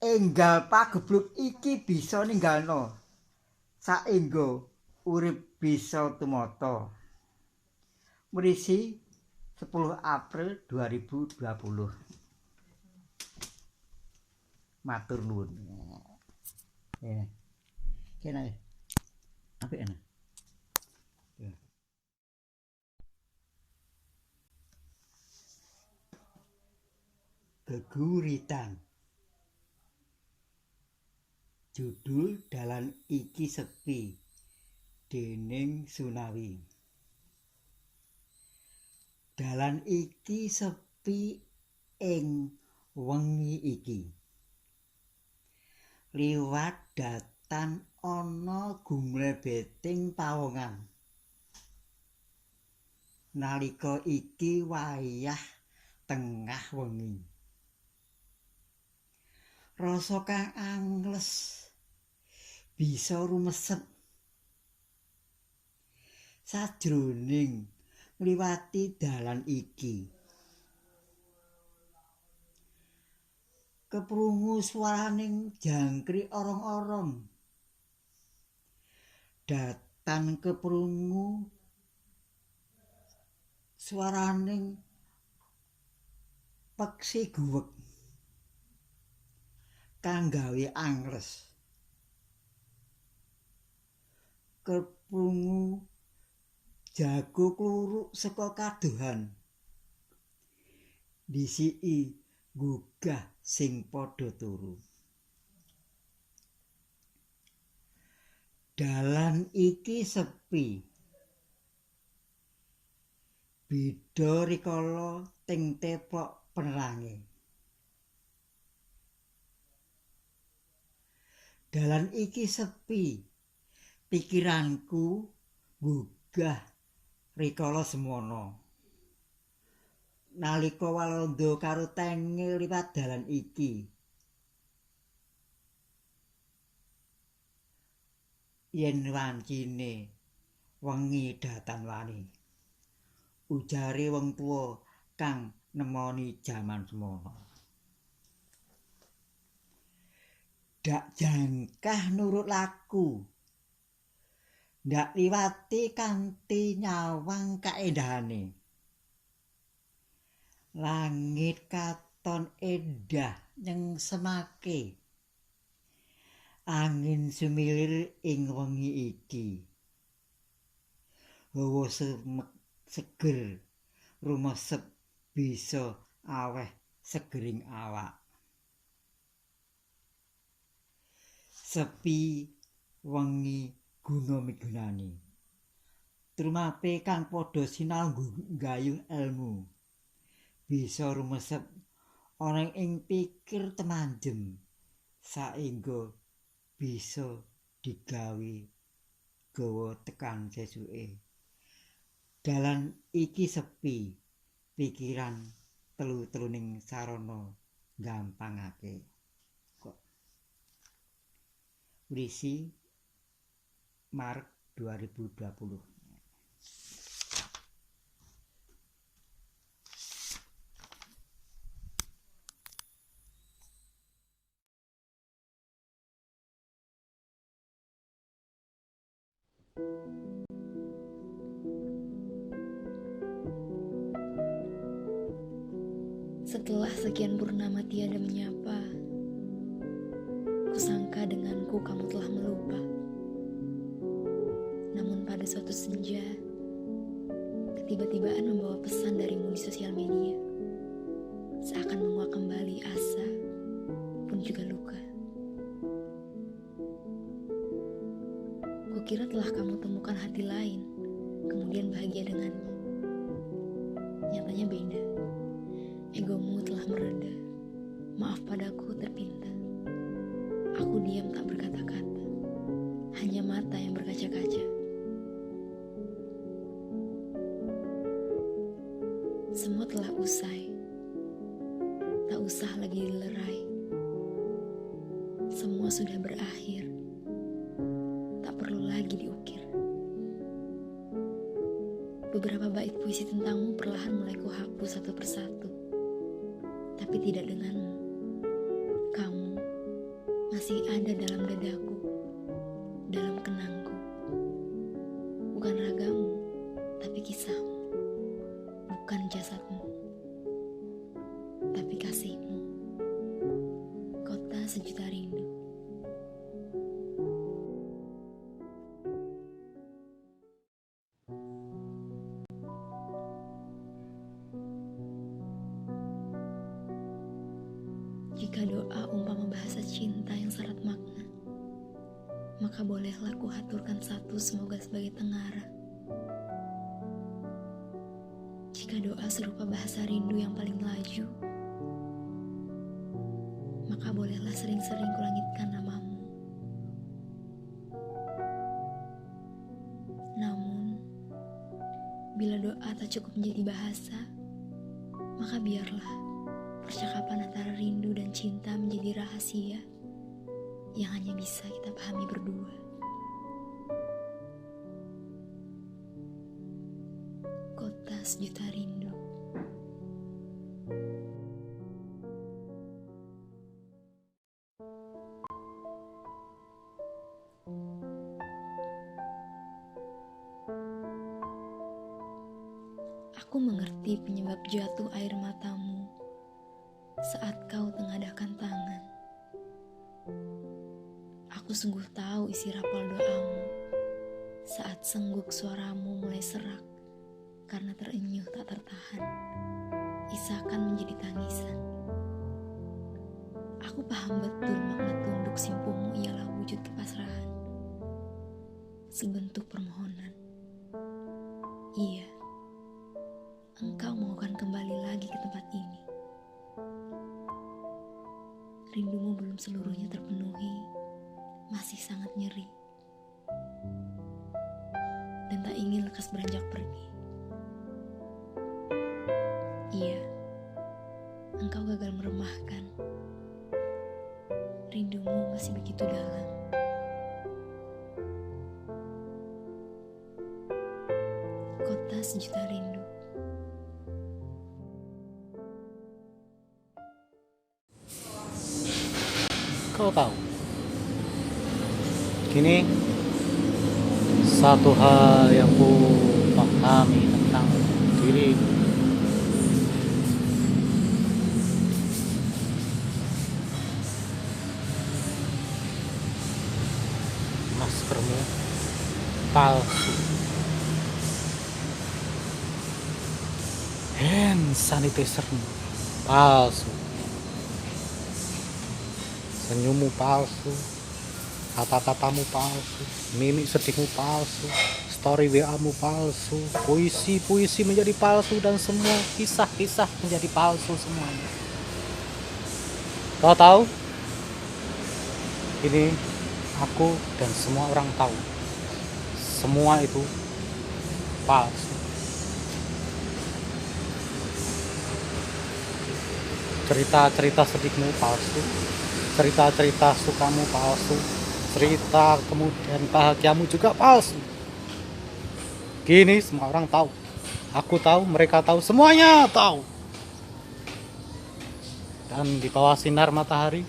S4: enggal pagebluk iki bisa ninggalno saengga urip bisa tumata. Mrisi 10 April 2020. Matur nuwun. Kena apik ana. Geguritan. Judul Dalan iki sepi dening Sunawi. Dalan iki sepi ing wengi iki. Liwat datan ana gumlebeting pawongan. Nalika iki wayah tengah wengi. Rasa kang angles bisa rumesep sajroning ngliwati dalan iki. Keprungu swaraning jangkrik orong-orong. tan keprungu swaraning peksi guwek kang gawe angles. Keprungu jago kluruk saka kadohan. Disiki gugah sing padha turu. Dalan iki sepi. Bida rikala ting tepok penerange. Dalan iki sepi. Pikiranku gugah rikala semono. Nalika Walanda karo tengil liwat dalan iki. Yen wancine wengi datan wani. Ujare wong tuwa kang nemoni jaman semono. Dak jangkah nurut laku. Ndak liwati kanthi nyawang kaendahane. Langit katon endah nyengsemake. Angin sumilir ing wengi iki. Hawa seger rumesep bisa aweh segering awak. Sepi wengi guna migunani. Trumape kang padha sinau nggayuh ilmu. Bisa rumesep ana ing pikir temanjem saengga bisa digawe gawa tekan sesuke. Dalan iki sepi, pikiran telu-teluning sarana gampangake. Ulisi Maret 2020.
S15: Setelah sekian purnama tiada menyapa, kusangka denganku kamu telah melupa. Namun pada suatu senja, ketiba-tibaan membawa pesan darimu di sosial media, seakan menguak kembali asa pun juga luka. Kukira telah kamu temukan hati lain, kemudian bahagia dengannya. Nyatanya beda. Egomu telah mereda. Maaf padaku terpinta. Aku diam tak berkata-kata. Hanya mata yang berkaca-kaca. Semua telah usai. Tak usah lagi dilerai. Semua sudah berakhir. Tak perlu lagi diukir. Beberapa bait puisi tentangmu perlahan mulai kuhapus satu persatu. Tapi tidak denganmu. Kamu masih ada dalam dadaku, dalam kenangku. Bukan ragamu, tapi kisahmu. Bukan jasadmu, tapi kasihmu. Kota sejuta rindu. Jika doa umpama bahasa cinta yang syarat makna, maka bolehlah kuhaturkan satu semoga sebagai tengara. Jika doa serupa bahasa rindu yang paling laju, maka bolehlah sering-sering kulangitkan namamu. Namun, bila doa tak cukup menjadi bahasa, maka biarlah percakapan antara rindu dan cinta menjadi rahasia yang hanya bisa kita pahami berdua. Kota sejuta rindu. Aku mengerti penyebab jatuh air matamu saat kau tengadahkan tangan. Aku sungguh tahu isi rapal doamu saat sengguk suaramu mulai serak karena terenyuh tak tertahan, isakan menjadi tangisan. Aku paham betul makna tunduk simpuhmu ialah wujud kepasrahan, sebentuk permohonan. Iya, engkau maukan kembali lagi ke tempat ini. Rindumu belum seluruhnya terpenuhi, masih sangat nyeri, dan tak ingin lekas beranjak pergi. Iya, engkau gagal meremahkan. Rindumu masih begitu dalam. Kota Sejuta Rindu.
S1: Kau tahu, kini satu hal yang ku pahami tentang dirimu. Maskermu palsu. Hand sanitizermu palsu. Senyummu palsu, kata-katamu palsu, mimik sedihmu palsu, story WA-mu palsu, puisi-puisi menjadi palsu, dan semua kisah-kisah menjadi palsu semuanya. Kau tahu? Ini aku dan semua orang tahu. Semua itu palsu. Cerita-cerita sedihmu palsu, cerita-cerita sukamu palsu, cerita kemudian bahagiamu juga palsu. Gini semua orang tahu, aku tahu, mereka tahu, semuanya tahu. Dan di bawah sinar matahari,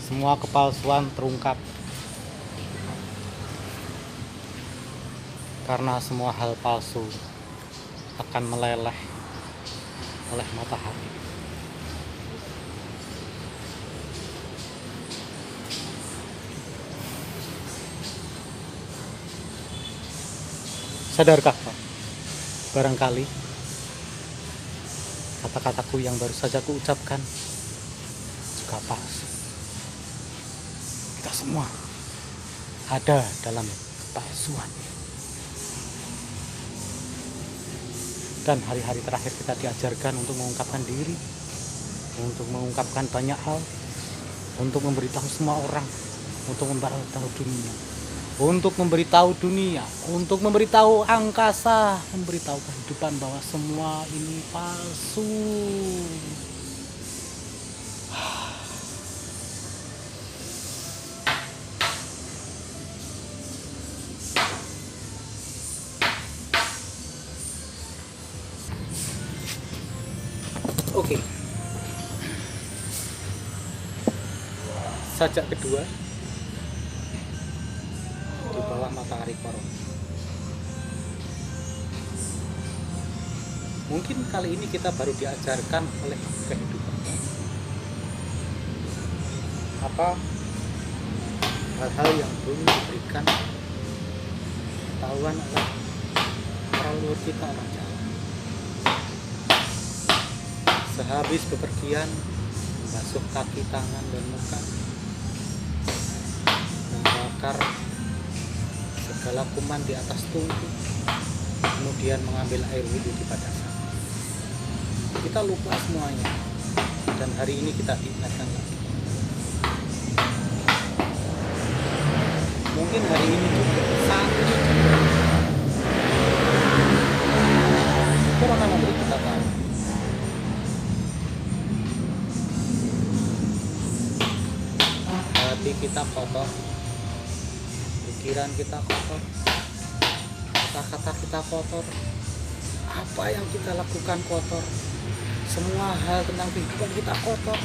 S1: semua kepalsuan terungkap. Karena semua hal palsu akan meleleh oleh matahari. Sadarkah kau? Barangkali kata-kataku yang baru saja kuucapkan juga palsu. Kita semua ada dalam kepalsuan. Dan hari-hari terakhir kita diajarkan untuk mengungkapkan diri, untuk mengungkapkan banyak hal, untuk memberitahu semua orang, untuk memberitahu dunia, untuk memberitahu dunia, untuk memberitahu angkasa, memberitahu kehidupan bahwa semua ini palsu. Oke. Sajak kedua di bawah matahari corona. Mungkin kali ini kita baru diajarkan oleh kehidupan. Apa hal-hal yang belum diberikan pengetahuan oleh para leluhur kita orang Jawa. Sehabis bepergian, membasuh kaki, tangan, dan muka, membakar segala kuman di atas tungku, kemudian mengambil air wudhu di padasan. Kita lupa semuanya, dan hari ini kita diingatkan lagi. Mungkin hari ini juga, saat ini juga, corona memberi kita tahu. Hati kita kotor, pikiran kita kotor, kata-kata kita kotor, apa yang kita lakukan kotor, semua hal tentang kehidupan kita kotor,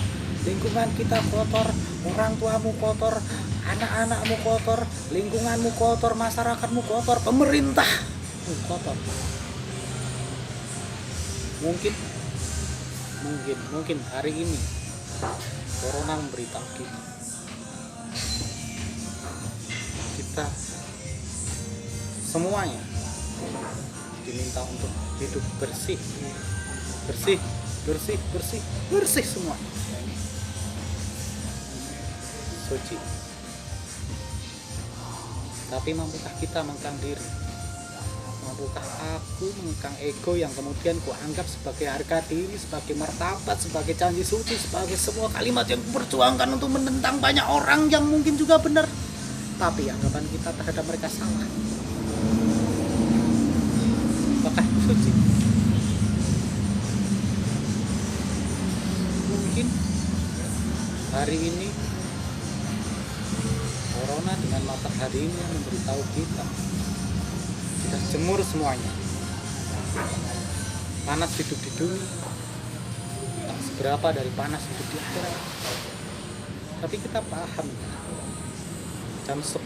S1: lingkungan kita kotor, orang tuamu kotor, anak-anakmu kotor, lingkunganmu kotor, masyarakatmu kotor, pemerintahmu kotor. Mungkin hari ini corona memberitahu kita semuanya diminta untuk hidup bersih semua, suci. Tapi mampukah kita mengekang diri? Mampukah aku mengekang ego yang kemudian kuanggap sebagai harga diri, sebagai martabat, sebagai janji suci, sebagai semua kalimat yang kuperjuangkan untuk menentang banyak orang yang mungkin juga benar, tapi anggapan kita terhadap mereka salah? Apakah itu suci? Mungkin hari ini corona dengan matahari ini memberitahu kita jemur semuanya. Panas hidup di dunia tak seberapa dari panas hidup di akhirat. Tapi kita paham jam 10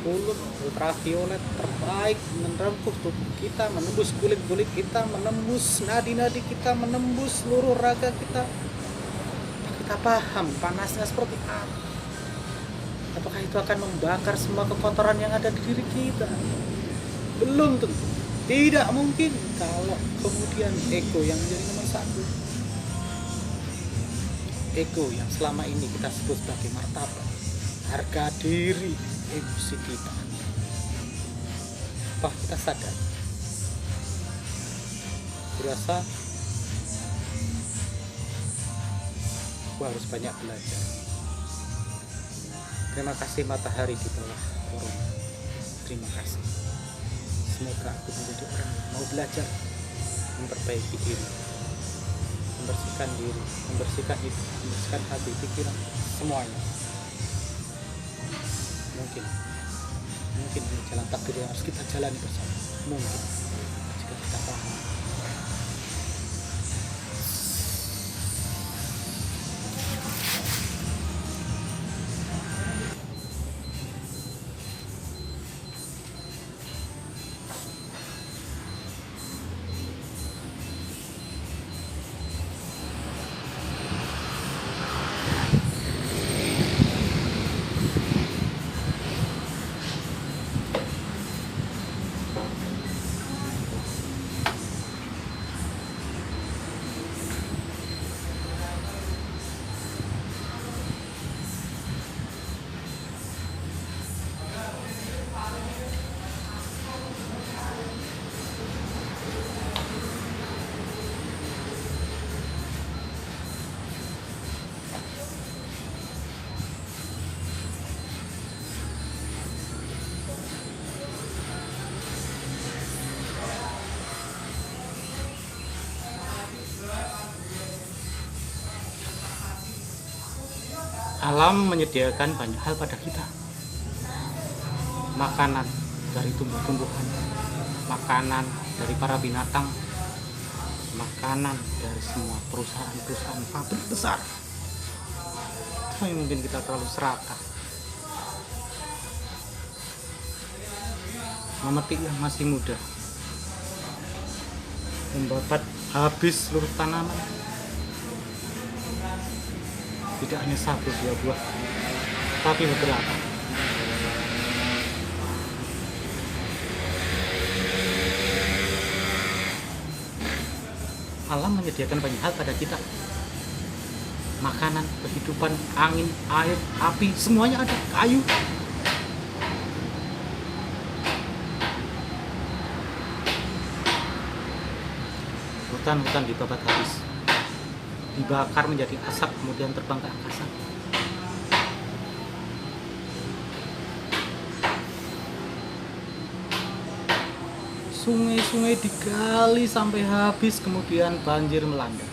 S1: ultraviolet terbaik menembus tubuh kita, menembus kulit-kulit kita, menembus nadi-nadi kita, menembus seluruh raga kita. Kita paham panasnya seperti apa. Apakah itu akan membakar semua kekotoran yang ada di diri kita? Belum tentu. Tidak mungkin kalau kemudian ego yang menjadi nomor satu. Ego yang selama ini kita sebut sebagai martabat, harga diri, emosi kita. Apa kita sadar? Berasa aku harus banyak belajar. Terima kasih matahari di bawah corona. Terima kasih. Semoga aku menjadi orang yang mau belajar, memperbaiki diri, membersihkan diri, membersihkan hidup, membersihkan hati, pikiran, semuanya. Mungkin ini jalan takdir yang harus kita jalani bersama. Mungkin jika kita paham. Alam menyediakan banyak hal pada kita. Makanan dari tumbuh-tumbuhan, makanan dari para binatang, makanan dari semua perusahaan-perusahaan pabrik besar. Tapi mungkin kita terlalu serakah. Memetik yang masih muda, membabat habis seluruh tanaman. Tidak hanya 1-2 buah, tapi beberapa. Alam menyediakan banyak hal pada kita. Makanan, kehidupan, angin, air, api, semuanya ada. Kayu. Hutan-hutan dibabat habis, dibakar menjadi asap, kemudian terbang ke angkasa. Sungai-sungai digali sampai habis, kemudian banjir melanda.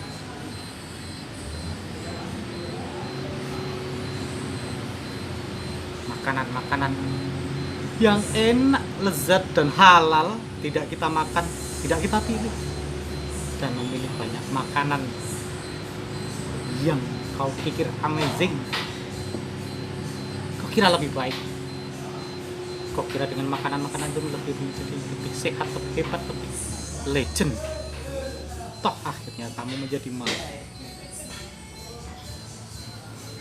S1: Makanan-makanan yang enak, lezat, dan halal tidak kita makan, tidak kita pilih, dan memilih banyak makanan yang kau pikir amazing, kau kira lebih baik, kau kira dengan makanan-makanan itu lebih sehat, lebih hebat, lebih legend. toh akhirnya kamu menjadi malu.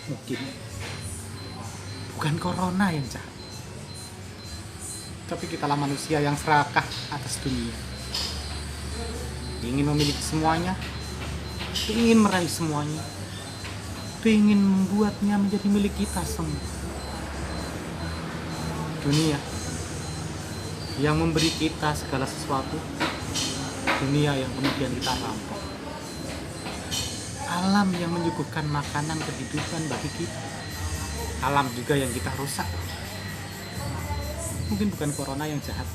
S1: Mungkin bukan corona yang jahat, tapi kitalah manusia yang serakah atas dunia, ingin memiliki semuanya, ingin meraih semuanya, ingin membuatnya menjadi milik kita semua. Dunia yang memberi kita segala sesuatu, dunia yang kemudian kita rampok. Alam yang menyuguhkan makanan kehidupan bagi kita, alam juga yang kita rusak. Mungkin bukan corona yang jahat,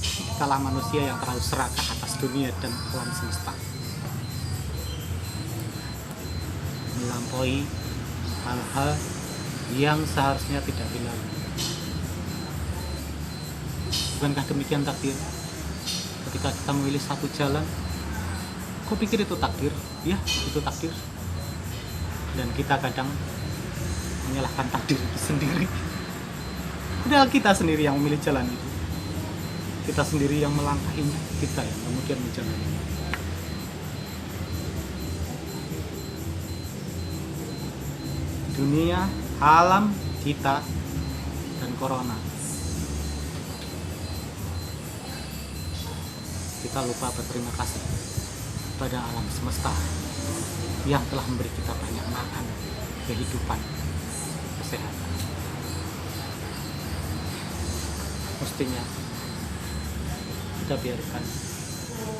S1: kitalah manusia yang terlalu serakah atas dunia dan alam semesta, melampaui hal-hal yang seharusnya tidak dilalui. Bukankah demikian takdir? Ketika kita memilih satu jalan, kau pikir itu takdir? Ya, itu takdir. Dan kita kadang menyalahkan takdir itu sendiri. Padahal kita sendiri yang memilih jalan itu. Kita sendiri yang melangkahinya, kita yang kemudian menjalani. Dunia, alam, kita, dan corona. Kita lupa berterima kasih pada alam semesta yang telah memberi kita banyak makan, kehidupan, kesehatan. Mestinya kita biarkan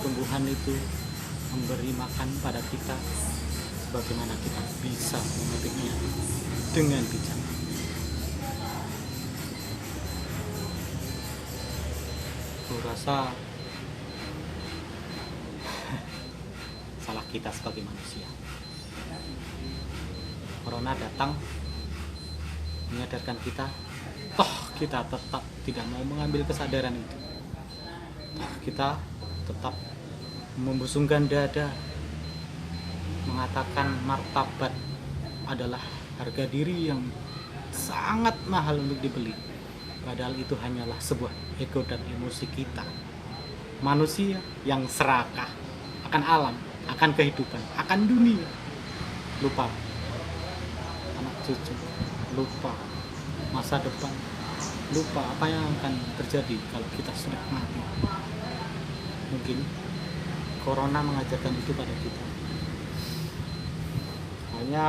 S1: tumbuhan itu memberi makan pada kita sebagaimana kita bisa memetiknya dengan bijak. Aku rasa salah kita sebagai manusia. Corona datang menyadarkan kita, toh kita tetap tidak mau mengambil kesadaran itu. Toh kita tetap membusungkan dada, mengatakan martabat adalah harga diri yang sangat mahal untuk dibeli. Padahal itu hanyalah sebuah ego dan emosi kita. Manusia yang serakah akan alam, akan kehidupan, akan dunia. Lupa anak cucu, lupa masa depan, lupa apa yang akan terjadi kalau kita sudah mati. Mungkin corona mengajarkan itu pada kita. Hanya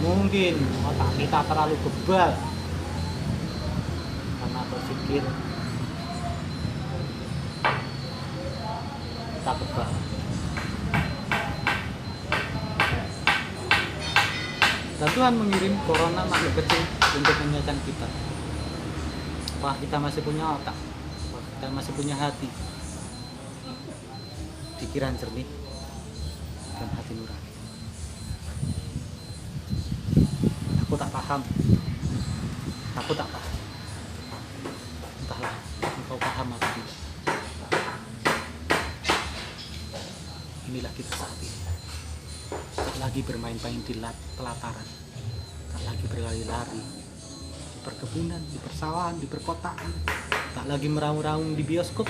S1: mungkin otak kita terlalu bebal karena berpikir kita bebal. Dan Tuhan mengirim corona makhluk kecil untuk mengingatkan kita. Apakah kita masih punya otak? Apakah kita masih punya hati? Pikiran jernih dan hati nurani. Aku tak paham. Entahlah, engkau paham apa tidak. Inilah kita saat ini. Tak lagi bermain-main di pelataran, tak lagi berlari-lari di perkebunan, di persawahan, di perkotaan, tak lagi meraung-raung di bioskop,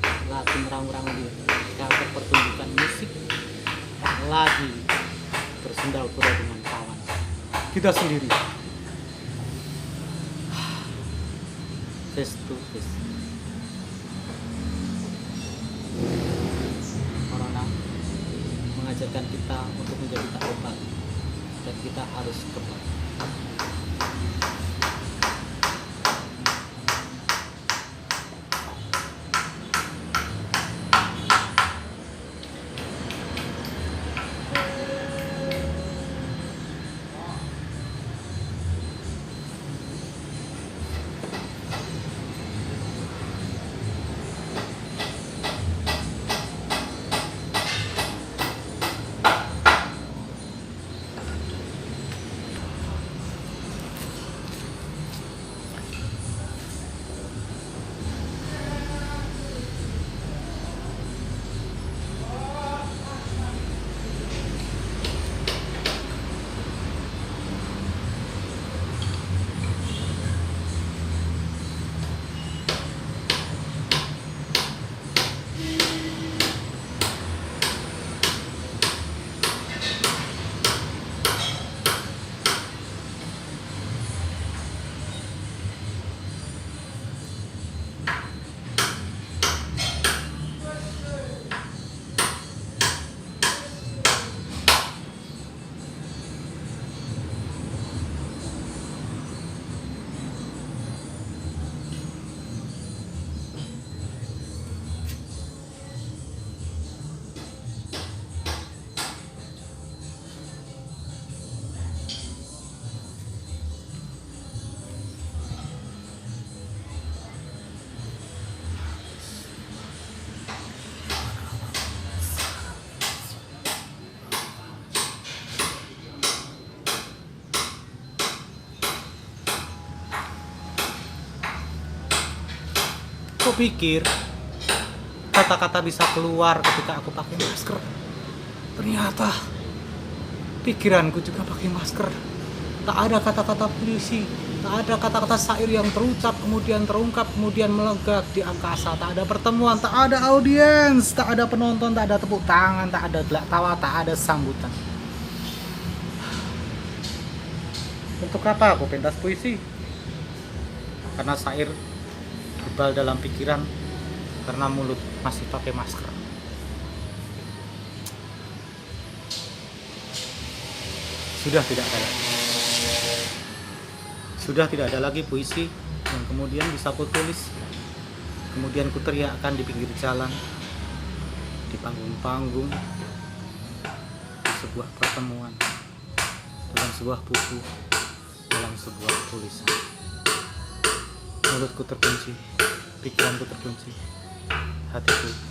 S1: tak lagi meraung-raung di teater pertunjukan musik, tak lagi bersendau-gurau dengan kawan. Kita sendiri, face to face. Corona mengajarkan kita untuk menjadi taat dan kita harus kebal. aku pikir kata-kata bisa keluar ketika aku pakai masker. Ternyata pikiranku juga pakai masker. Tak ada kata-kata puisi, tak ada kata-kata syair yang terucap, kemudian terungkap, kemudian melegak di angkasa. Tak ada pertemuan, tak ada audiens, tak ada penonton, tak ada tepuk tangan, tak ada gelak tawa, tak ada sambutan. Untuk apa aku pentas puisi? Karena syair kebal dalam pikiran, karena mulut masih pakai masker. Sudah tidak ada lagi. Sudah tidak ada lagi puisi yang kemudian bisa ku tulis, kemudian ku teriakkan di pinggir jalan, di panggung-panggung, di sebuah pertemuan, dalam sebuah buku, dalam sebuah tulisan. Mulutku terkunci, pikiranku terkunci, hatiku